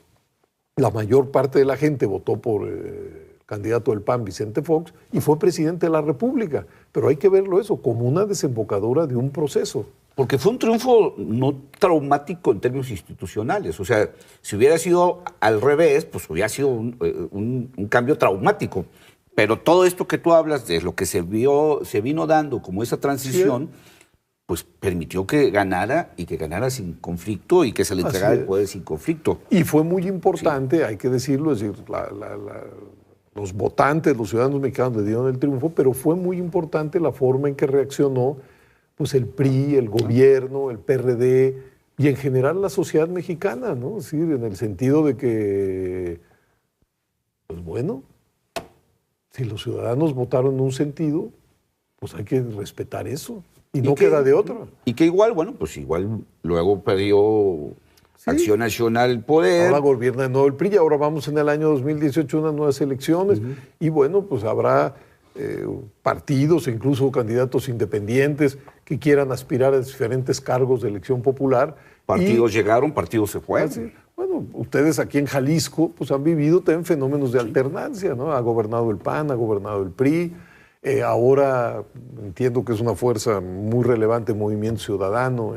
la mayor parte de la gente votó por el candidato del PAN, Vicente Fox, y fue presidente de la República. Pero hay que verlo eso como una desembocadura de un proceso. Porque fue un triunfo no traumático en términos institucionales. O sea, si hubiera sido al revés, pues hubiera sido un cambio traumático. Pero todo esto que tú hablas de lo que se vino dando como esa transición, pues permitió que ganara y que ganara sin conflicto y que se le entregara el poder sin conflicto. Y fue muy importante, hay que decirlo, es decir, los votantes, los ciudadanos mexicanos le dieron el triunfo, pero fue muy importante la forma en que reaccionó pues, el PRI, el gobierno, el PRD y en general la sociedad mexicana, ¿no? Es decir, en el sentido de que, pues bueno, si los ciudadanos votaron en un sentido, pues hay que respetar eso y no queda de otro. Y que igual, bueno, pues igual luego perdió... Acción Nacional, el poder. Ahora gobierna de nuevo el PRI, ahora vamos en el año 2018 unas nuevas elecciones y bueno, pues habrá partidos e incluso candidatos independientes que quieran aspirar a diferentes cargos de elección popular. Partidos llegaron, partidos se fueron. Bueno, ustedes aquí en Jalisco pues han vivido también fenómenos de alternancia, ¿no? Ha gobernado el PAN, ha gobernado el PRI, ahora entiendo que es una fuerza muy relevante el Movimiento Ciudadano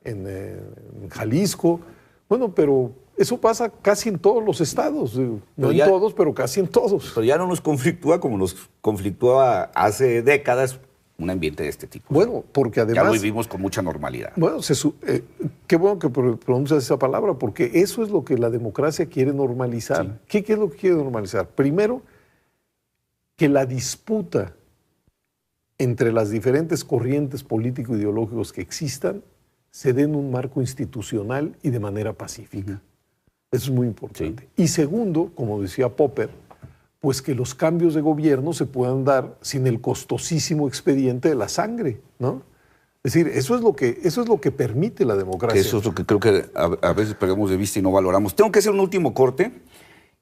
en Jalisco. Bueno, pero eso pasa casi en todos los estados. No en todos, pero casi en todos. Pero ya no nos conflictúa como nos conflictuaba hace décadas un ambiente de este tipo. Bueno, porque además... Ya lo vivimos con mucha normalidad. Bueno, qué bueno que pronuncias esa palabra, porque eso es lo que la democracia quiere normalizar. Sí. ¿Qué es lo que quiere normalizar? Primero, que la disputa entre las diferentes corrientes político-ideológicas que existan se dé en un marco institucional y de manera pacífica. Eso es muy importante. Sí. Y segundo, como decía Popper, pues que los cambios de gobierno se puedan dar sin el costosísimo expediente de la sangre, ¿no? Es decir, eso es lo que permite la democracia. Eso es lo que creo que a veces perdemos de vista y no valoramos. Tengo que hacer un último corte.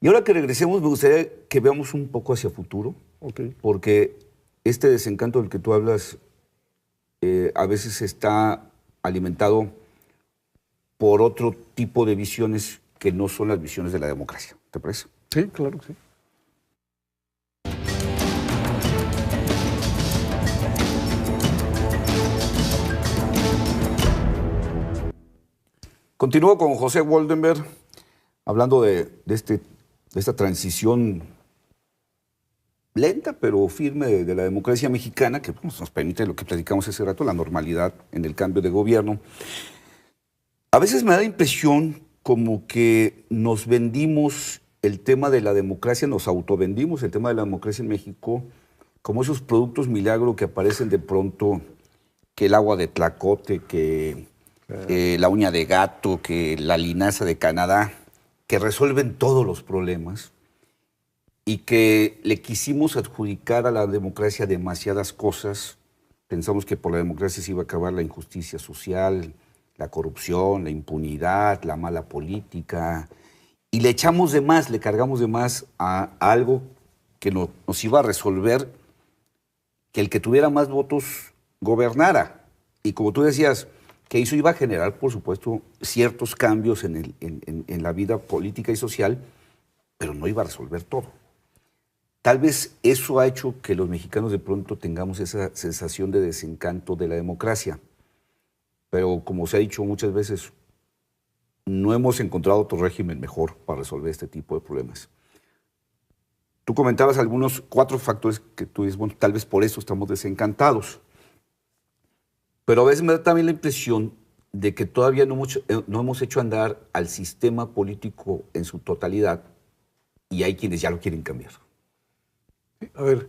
Y ahora que regresemos, me gustaría que veamos un poco hacia futuro. Okay. Porque este desencanto del que tú hablas a veces está alimentado por otro tipo de visiones que no son las visiones de la democracia. ¿Te parece? Sí, claro que sí. Continúo con José Woldenberg, hablando de esta transición lenta pero firme de la democracia mexicana, que pues, nos permite lo que platicamos hace rato, la normalidad en el cambio de gobierno. A veces me da la impresión como que nos vendimos el tema de la democracia, nos autovendimos el tema de la democracia en México como esos productos milagro que aparecen de pronto, que el agua de Tlacote, que la uña de gato, que la linaza de Canadá, que resuelven todos los problemas y que le quisimos adjudicar a la democracia demasiadas cosas. Pensamos que por la democracia se iba a acabar la injusticia social, la corrupción, la impunidad, la mala política, y le echamos de más, le cargamos de más a algo que nos iba a resolver que el que tuviera más votos gobernara. Y como tú decías, que eso iba a generar, por supuesto, ciertos cambios en la vida política y social, pero no iba a resolver todo. Tal vez eso ha hecho que los mexicanos de pronto tengamos esa sensación de desencanto de la democracia. Pero como se ha dicho muchas veces, no hemos encontrado otro régimen mejor para resolver este tipo de problemas. Tú comentabas algunos 4 factores que tú dices, bueno, tal vez por eso estamos desencantados. Pero a veces me da también la impresión de que todavía no hemos hecho andar al sistema político en su totalidad y hay quienes ya lo quieren cambiar. A ver,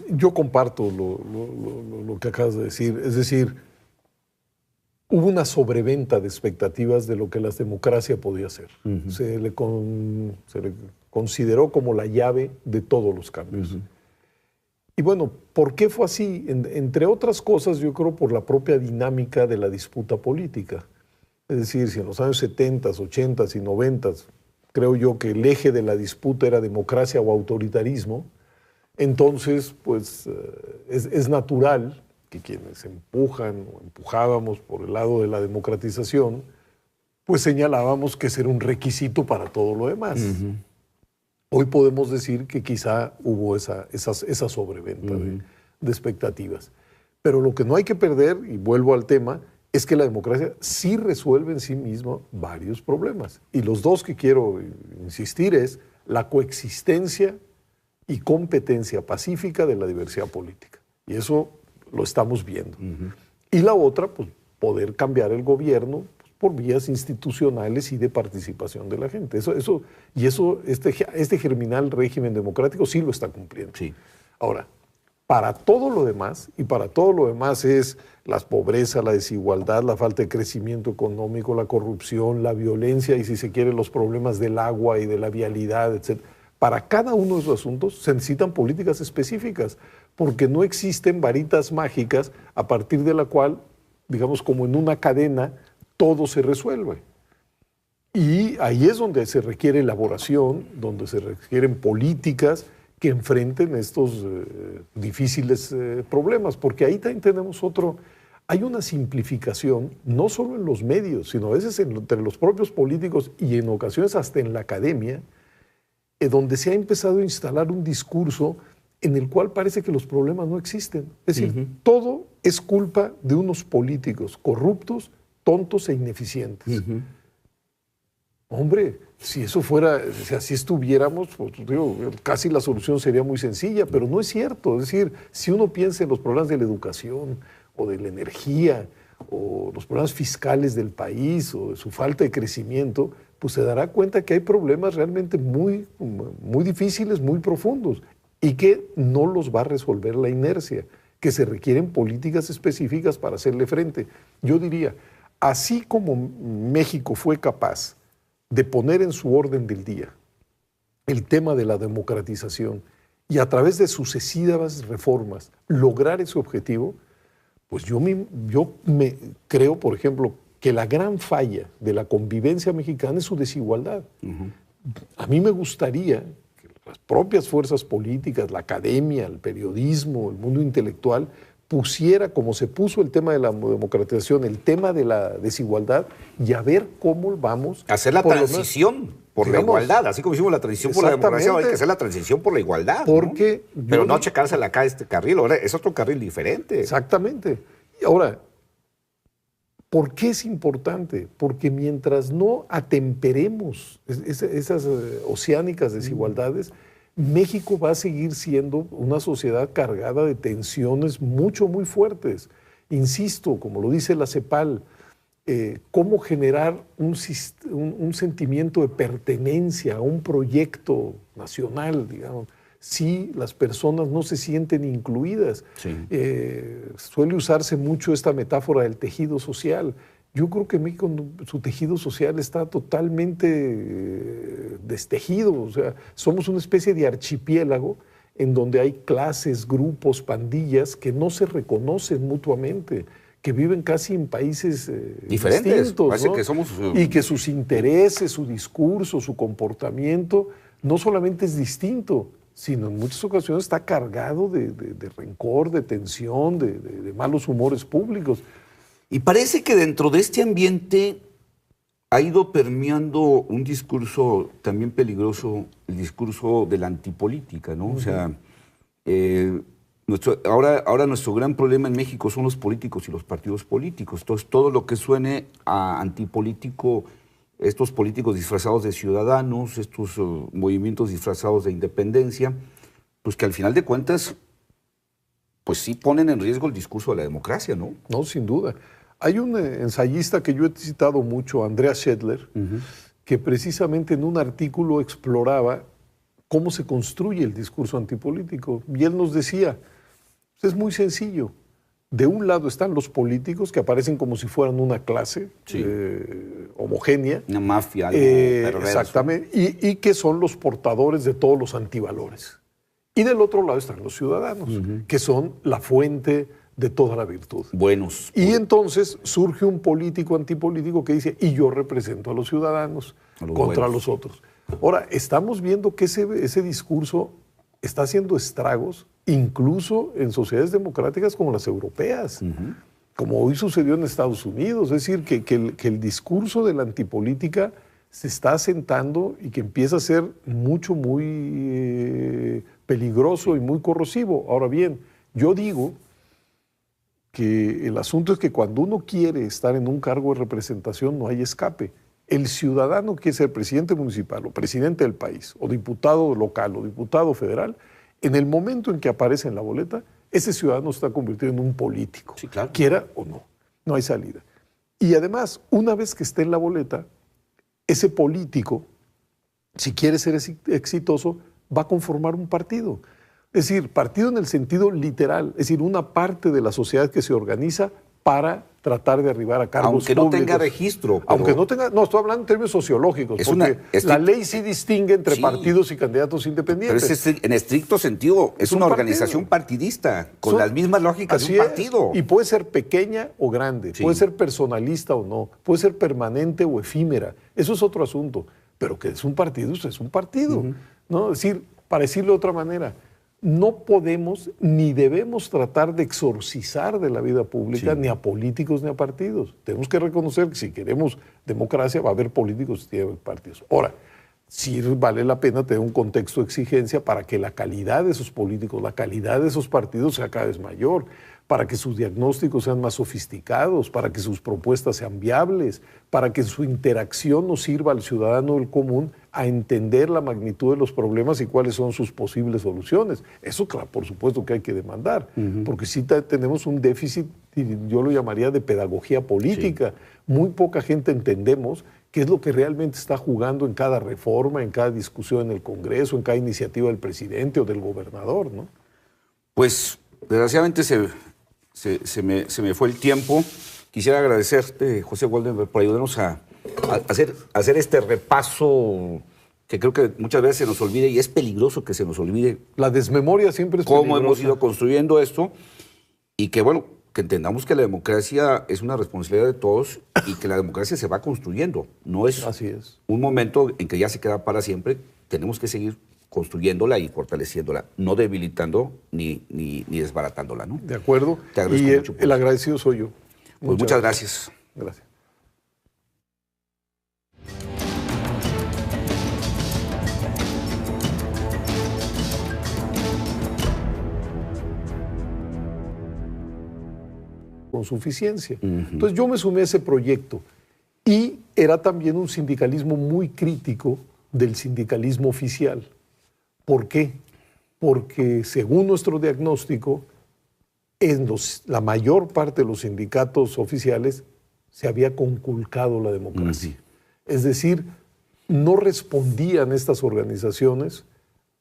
yo comparto lo que acabas de decir. Es decir, hubo una sobreventa de expectativas de lo que la democracia podía hacer. Uh-huh. Se le consideró como la llave de todos los cambios. Uh-huh. Y bueno, ¿por qué fue así? Entre otras cosas, yo creo por la propia dinámica de la disputa política. Es decir, si en los años 70, 80 y 90, creo yo que el eje de la disputa era democracia o autoritarismo, entonces pues es natural que quienes empujan o empujábamos por el lado de la democratización, pues señalábamos que ese era un requisito para todo lo demás. Uh-huh. Hoy podemos decir que quizá hubo esa sobreventa uh-huh. de expectativas. Pero lo que no hay que perder, y vuelvo al tema, es que la democracia sí resuelve en sí misma varios problemas. Y los dos que quiero insistir es la coexistencia y competencia pacífica de la diversidad política. Y eso lo estamos viendo. Uh-huh. Y la otra, pues poder cambiar el gobierno por vías institucionales y de participación de la gente. Este germinal régimen democrático sí lo está cumpliendo. Sí. Ahora, para todo lo demás, y para todo lo demás es la pobreza, la desigualdad, la falta de crecimiento económico, la corrupción, la violencia y, si se quiere, los problemas del agua y de la vialidad, etc. Para cada uno de esos asuntos se necesitan políticas específicas, porque no existen varitas mágicas a partir de la cual, digamos, como en una cadena, todo se resuelve. Y ahí es donde se requiere elaboración, donde se requieren políticas que enfrenten estos difíciles problemas, porque ahí también tenemos hay una simplificación, no solo en los medios, sino a veces entre los propios políticos y en ocasiones hasta en la academia, donde se ha empezado a instalar un discurso en el cual parece que los problemas no existen. Es decir, uh-huh. todo es culpa de unos políticos corruptos, tontos e ineficientes. Uh-huh. Hombre, si eso fuera, si así estuviéramos, pues, digo, casi la solución sería muy sencilla, pero no es cierto. Es decir, si uno piensa en los problemas de la educación o de la energía o los problemas fiscales del país o de su falta de crecimiento, pues se dará cuenta que hay problemas realmente muy, muy difíciles, muy profundos, y que no los va a resolver la inercia, que se requieren políticas específicas para hacerle frente. Yo diría, así como México fue capaz de poner en su orden del día el tema de la democratización y a través de sucesivas reformas lograr ese objetivo, pues yo me creo, por ejemplo, que la gran falla de la convivencia mexicana es su desigualdad. A mí me gustaría que las propias fuerzas políticas, la academia, el periodismo, el mundo intelectual, pusiera, como se puso el tema de la democratización, el tema de la desigualdad, y a ver cómo vamos... Hacer la transición por la igualdad, así como hicimos la transición por la democracia, hay que hacer la transición por la igualdad. Porque pero no checársela acá este carril, ahora es otro carril diferente. Exactamente. Y ahora, ¿por qué es importante? Porque mientras no atemperemos esas oceánicas desigualdades, México va a seguir siendo una sociedad cargada de tensiones muy fuertes. Insisto, como lo dice la CEPAL, cómo generar un sentimiento de pertenencia a un proyecto nacional, digamos, si las personas no se sienten incluidas. Sí. Suele usarse mucho esta metáfora del tejido social. Yo creo que México, su tejido social está totalmente destejido. O sea, somos una especie de archipiélago en donde hay clases, grupos, pandillas que no se reconocen mutuamente, que viven casi en países diferentes, distintos, parece ¿no? que somos... Y que sus intereses, su discurso, su comportamiento no solamente es distinto, sino en muchas ocasiones está cargado de rencor, de tensión, de malos humores públicos. Y parece que dentro de este ambiente ha ido permeando un discurso también peligroso, el discurso de la antipolítica, ¿no? O sea, ahora nuestro gran problema en México son los políticos y los partidos políticos. Entonces, todo lo que suene a antipolítico, estos políticos disfrazados de ciudadanos, estos movimientos disfrazados de independencia, pues que al final de cuentas, pues sí ponen en riesgo el discurso de la democracia, ¿no? No, sin duda. Hay un ensayista que yo he citado mucho, Andreas Schedler, que precisamente en un artículo exploraba cómo se construye el discurso antipolítico. Y él nos decía, es muy sencillo. De un lado están los políticos, que aparecen como si fueran una clase homogénea. Una mafia, algo perverso. Exactamente. Y que son los portadores de todos los antivalores. Y del otro lado están los ciudadanos, que son la fuente de toda la virtud. Buenos. Y entonces surge un político antipolítico que dice, y yo represento a los ciudadanos contra los otros. Ahora, estamos viendo que ese discurso está haciendo estragos, incluso en sociedades democráticas como las europeas, como hoy sucedió en Estados Unidos. Es decir, que el discurso de la antipolítica se está asentando y que empieza a ser muy peligroso y muy corrosivo. Ahora bien, yo digo que el asunto es que cuando uno quiere estar en un cargo de representación no hay escape. El ciudadano que quiere ser presidente municipal o presidente del país, o diputado local o diputado federal, en el momento en que aparece en la boleta, ese ciudadano se está convirtiendo en un político, sí, claro, quiera o no. No hay salida. Y además, una vez que esté en la boleta, ese político, si quiere ser exitoso, va a conformar un partido. Es decir, partido en el sentido literal, es decir, una parte de la sociedad que se organiza para tratar de arribar a cargos públicos. Aunque no tenga registro. Pero... Aunque no tenga, no, estoy hablando en términos sociológicos, porque la ley sí distingue entre partidos y candidatos independientes. Pero en estricto sentido, es una organización partidista, con las mismas lógicas de un partido. Y puede ser pequeña o grande, puede ser personalista o no, puede ser permanente o efímera, eso es otro asunto. Pero que es un partido, es un partido. ¿No? Es decir, para decirlo de otra manera, no podemos ni debemos tratar de exorcizar de la vida pública ni a políticos ni a partidos. Tenemos que reconocer que si queremos democracia va a haber políticos y partidos. Ahora, sí vale la pena tener un contexto de exigencia para que la calidad de esos políticos, la calidad de esos partidos sea cada vez mayor, para que sus diagnósticos sean más sofisticados, para que sus propuestas sean viables, para que su interacción nos sirva al ciudadano del común a entender la magnitud de los problemas y cuáles son sus posibles soluciones. Eso, claro, por supuesto que hay que demandar, porque sí tenemos un déficit, yo lo llamaría de pedagogía política. Muy poca gente entendemos qué es lo que realmente está jugando en cada reforma, en cada discusión en el Congreso, en cada iniciativa del presidente o del gobernador, ¿no? Pues, desgraciadamente se me fue el tiempo. Quisiera agradecerte, José Waldenberg, por ayudarnos a hacer este repaso que creo que muchas veces se nos olvida y es peligroso que se nos olvide. La desmemoria siempre es cómo peligrosa. hemos ido construyendo esto y que, bueno, que entendamos que la democracia es una responsabilidad de todos y que la democracia se va construyendo. No es, Así es un momento en que ya se queda para siempre. Tenemos que seguir construyéndola y fortaleciéndola, no debilitando ni desbaratándola, ¿no? De acuerdo. Te agradezco Y mucho por el eso. agradecido soy yo. Pues muchas gracias. Gracias. Con suficiencia. Entonces yo me sumé a ese proyecto y era también un sindicalismo muy crítico del sindicalismo oficial. ¿Por qué? Porque según nuestro diagnóstico, en la mayor parte de los sindicatos oficiales se había conculcado la democracia. Es decir, no respondían estas organizaciones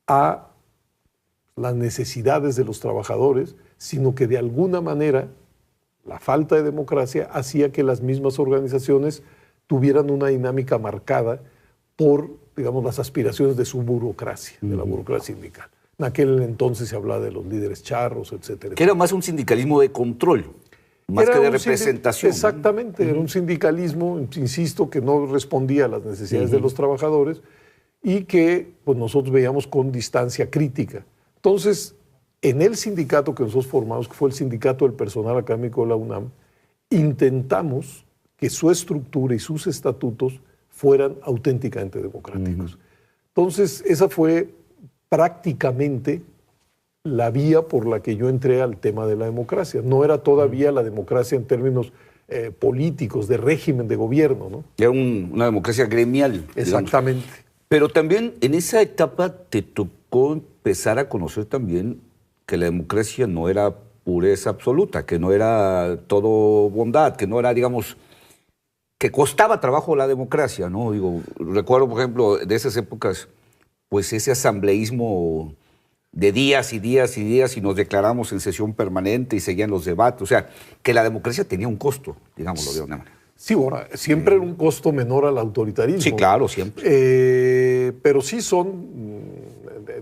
a las necesidades de los trabajadores, sino que de alguna manera la falta de democracia hacía que las mismas organizaciones tuvieran una dinámica marcada por, digamos, las aspiraciones de su burocracia, de la burocracia sindical. En aquel entonces se hablaba de los líderes charros, etcétera. Que era más un sindicalismo de control, más que de representación. Exactamente, era un sindicalismo, insisto, que no respondía a las necesidades de los trabajadores y que pues, nosotros veíamos con distancia crítica. Entonces, en el sindicato que nosotros formamos, que fue el Sindicato del Personal Académico de la UNAM, intentamos que su estructura y sus estatutos fueran auténticamente democráticos. Entonces, esa fue prácticamente la vía por la que yo entré al tema de la democracia. No era todavía la democracia en términos políticos, de régimen de gobierno, ¿no? Era una democracia gremial. Exactamente. Digamos. Pero también en esa etapa te tocó empezar a conocer también que la democracia no era pureza absoluta, que no era todo bondad, que no era, digamos, que costaba trabajo la democracia, ¿no? Digo, recuerdo, por ejemplo, de esas épocas, pues ese asambleísmo de días y días y días y nos declaramos en sesión permanente y seguían los debates. O sea, que la democracia tenía un costo, digámoslo de una manera. Sí, bueno, siempre era un costo menor al autoritarismo. Sí, claro, siempre. Pero sí son,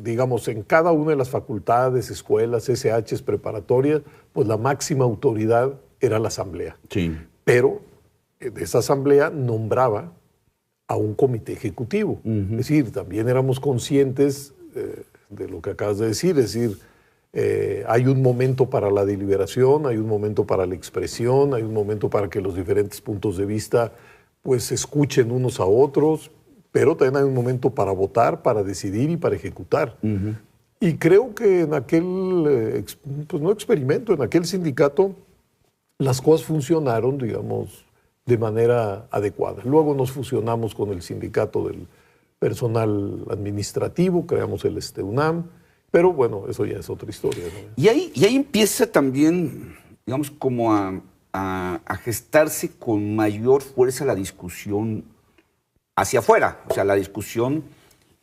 digamos, en cada una de las facultades, escuelas, SHs, preparatorias, pues la máxima autoridad era la asamblea. Sí. Pero de esa asamblea nombraba a un comité ejecutivo. Es decir, también éramos conscientes de lo que acabas de decir, es decir, hay un momento para la deliberación, hay un momento para la expresión, hay un momento para que los diferentes puntos de vista pues se escuchen unos a otros, pero también hay un momento para votar, para decidir y para ejecutar. Y creo que en aquel, pues no experimento, en aquel sindicato las cosas funcionaron, digamos, de manera adecuada. Luego nos fusionamos con el sindicato del personal administrativo, creamos el UNAM, pero bueno, eso ya es otra historia, ¿no? Y ahí empieza también, digamos, como a gestarse con mayor fuerza la discusión hacia afuera, o sea, la discusión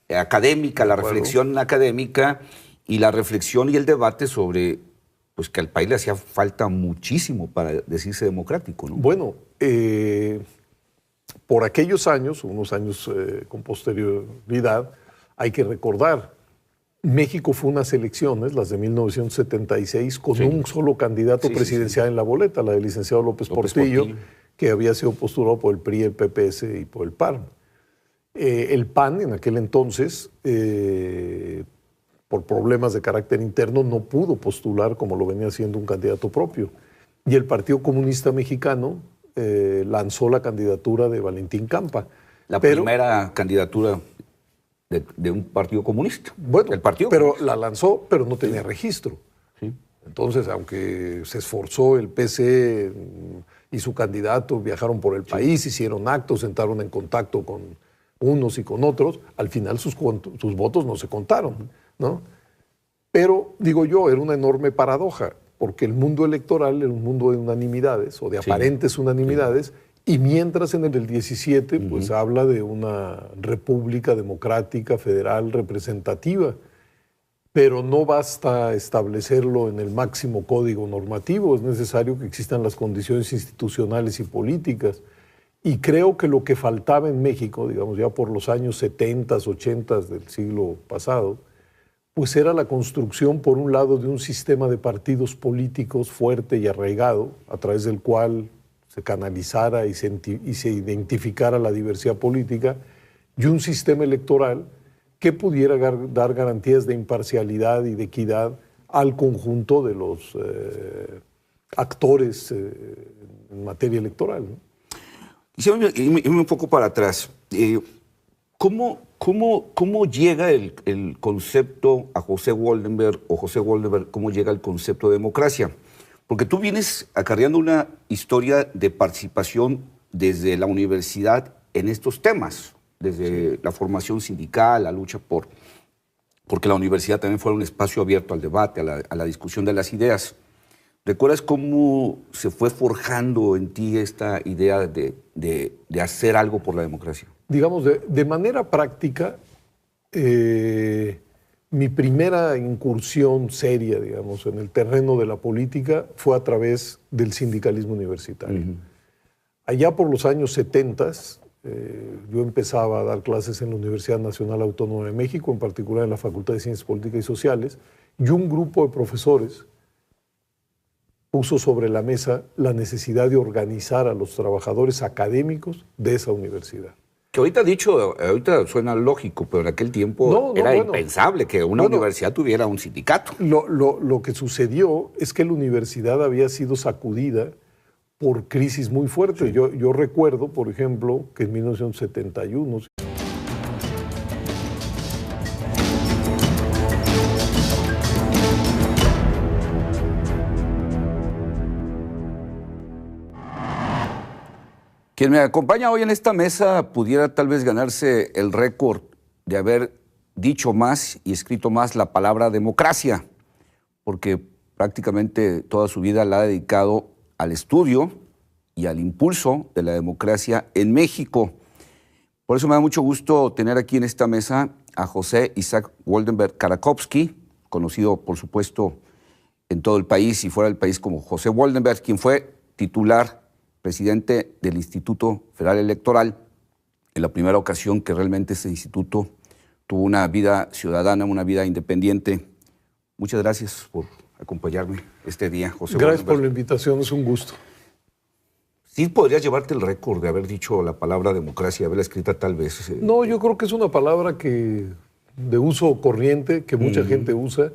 académica, la reflexión académica y la reflexión y el debate sobre pues que al país le hacía falta muchísimo para decirse democrático, ¿no? Bueno, por aquellos años, unos años con posterioridad, hay que recordar, México fue unas elecciones, las de 1976, con un solo candidato presidencial en la boleta, la del licenciado López Portillo, que había sido postulado por el PRI, el PPS y por el PAN. El PAN en aquel entonces, por problemas de carácter interno, no pudo postular como lo venía haciendo un candidato propio. Y el Partido Comunista Mexicano lanzó la candidatura de Valentín Campa. La primera candidatura de un partido comunista. Bueno, el partido pero comunista. la lanzó, pero no tenía registro. Sí. Entonces, aunque se esforzó el PC y su candidato, viajaron por el país, hicieron actos, entraron en contacto con unos y con otros, al final sus votos no se contaron, ¿no? Pero, digo yo, era una enorme paradoja, porque el mundo electoral era un mundo de unanimidades, o de aparentes unanimidades, Y mientras en el 17, pues habla de una república democrática, federal, representativa. Pero no basta establecerlo en el máximo código normativo, es necesario que existan las condiciones institucionales y políticas. Y creo que lo que faltaba en México, digamos ya por los años 70, 80 del siglo pasado, pues era la construcción, por un lado, de un sistema de partidos políticos fuerte y arraigado, a través del cual se canalizara y se identificara la diversidad política, y un sistema electoral que pudiera dar garantías de imparcialidad y de equidad al conjunto de los actores en materia electoral, ¿no? Quisiera irme un poco para atrás. ¿Cómo llega el concepto a José Woldenberg, o José Woldenberg, cómo llega el concepto de democracia? Porque tú vienes acarreando una historia de participación desde la universidad en estos temas, desde la formación sindical, la lucha porque la universidad también fuera un espacio abierto al debate, a la discusión de las ideas. ¿Recuerdas cómo se fue forjando en ti esta idea de hacer algo por la democracia? Digamos, de manera práctica, mi primera incursión seria, digamos, en el terreno de la política fue a través del sindicalismo universitario. Allá por los años 70, yo empezaba a dar clases en la Universidad Nacional Autónoma de México, en particular en la Facultad de Ciencias Políticas y Sociales, y un grupo de profesores puso sobre la mesa la necesidad de organizar a los trabajadores académicos de esa universidad. Que ahorita suena lógico, pero en aquel tiempo era impensable que una universidad tuviera un sindicato. Lo que sucedió es que la universidad había sido sacudida por crisis muy fuertes. Sí. Yo recuerdo, por ejemplo, que en 1971... Quien me acompaña hoy en esta mesa pudiera tal vez ganarse el récord de haber dicho más y escrito más la palabra democracia, porque prácticamente toda su vida la ha dedicado al estudio y al impulso de la democracia en México. Por eso me da mucho gusto tener aquí en esta mesa a José Isaac Woldenberg Karakovsky, conocido por supuesto en todo el país y fuera del país como José Woldenberg, quien fue titular, presidente del Instituto Federal Electoral, en la primera ocasión que realmente ese instituto tuvo una vida ciudadana, una vida independiente. Muchas gracias por acompañarme este día, José. Gracias por la invitación, es un gusto. ¿Sí podrías llevarte el récord de haber dicho la palabra democracia, haberla escrita tal vez? No, yo creo que es una palabra de uso corriente, que mucha gente usa,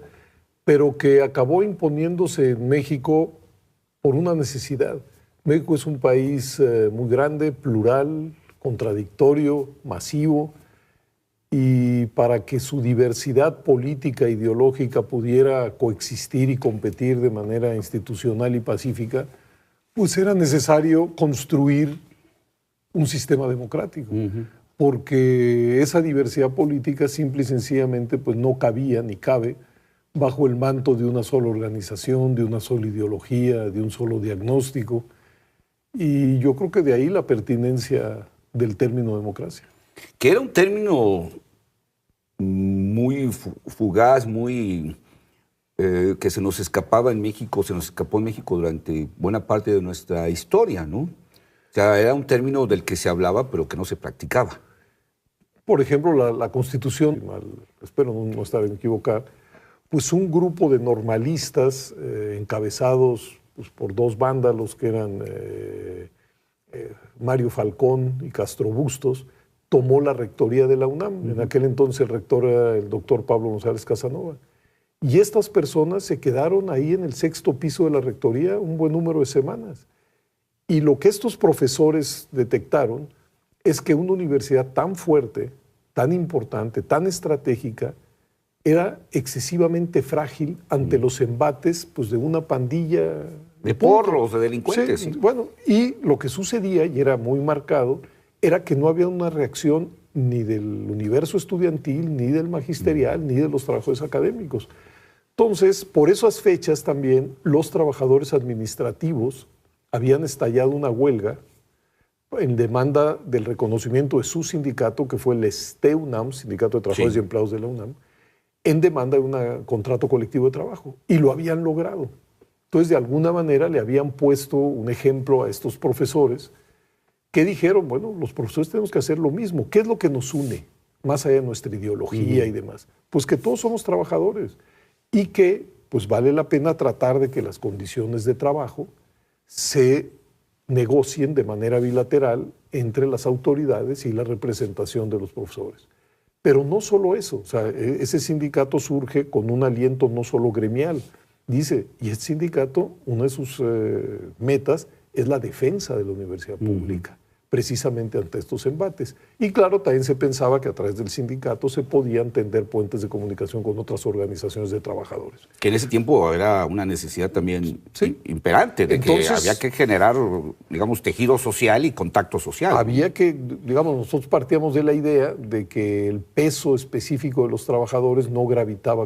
pero que acabó imponiéndose en México por una necesidad. México es un país muy grande, plural, contradictorio, masivo, y para que su diversidad política e ideológica pudiera coexistir y competir de manera institucional y pacífica, pues era necesario construir un sistema democrático, porque esa diversidad política simple y sencillamente pues no cabía ni cabe bajo el manto de una sola organización, de una sola ideología, de un solo diagnóstico. Y yo creo que de ahí la pertinencia del término democracia. Que era un término muy fugaz, que se nos escapaba en México, se nos escapó en México durante buena parte de nuestra historia, ¿no? O sea, era un término del que se hablaba, pero que no se practicaba. Por ejemplo, la Constitución, espero no estar equivocado, pues un grupo de normalistas encabezados pues, por dos vándalos que eran Mario Falcón y Castro Bustos, tomó la rectoría de la UNAM. En aquel entonces el rector era el doctor Pablo González Casanova. Y estas personas se quedaron ahí en el sexto piso de la rectoría un buen número de semanas. Y lo que estos profesores detectaron es que una universidad tan fuerte, tan importante, tan estratégica, era excesivamente frágil ante los embates pues, de una pandilla de porros, de delincuentes. Sí, bueno, y lo que sucedía, y era muy marcado, era que no había una reacción ni del universo estudiantil, ni del magisterial, ni de los trabajadores académicos. Entonces, por esas fechas también, los trabajadores administrativos habían estallado una huelga en demanda del reconocimiento de su sindicato, que fue el STEUNAM, Sindicato de Trabajadores Sí. y Empleados de la UNAM, en demanda de un contrato colectivo de trabajo. Y lo habían logrado. Entonces, de alguna manera, le habían puesto un ejemplo a estos profesores que dijeron, bueno, los profesores tenemos que hacer lo mismo. ¿Qué es lo que nos une, más allá de nuestra ideología y demás? Pues que todos somos trabajadores y que pues vale la pena tratar de que las condiciones de trabajo se negocien de manera bilateral entre las autoridades y la representación de los profesores. Pero no solo eso, o sea, ese sindicato surge con un aliento no solo gremial. Dice, y este sindicato, una de sus metas es la defensa de la universidad pública, precisamente ante estos embates. Y claro, también se pensaba que a través del sindicato se podían tender puentes de comunicación con otras organizaciones de trabajadores. Que en ese tiempo era una necesidad también Sí. imperante, de Entonces, que había que generar, digamos, tejido social y contacto social. Había que, digamos, nosotros partíamos de la idea de que el peso específico de los trabajadores no gravitaba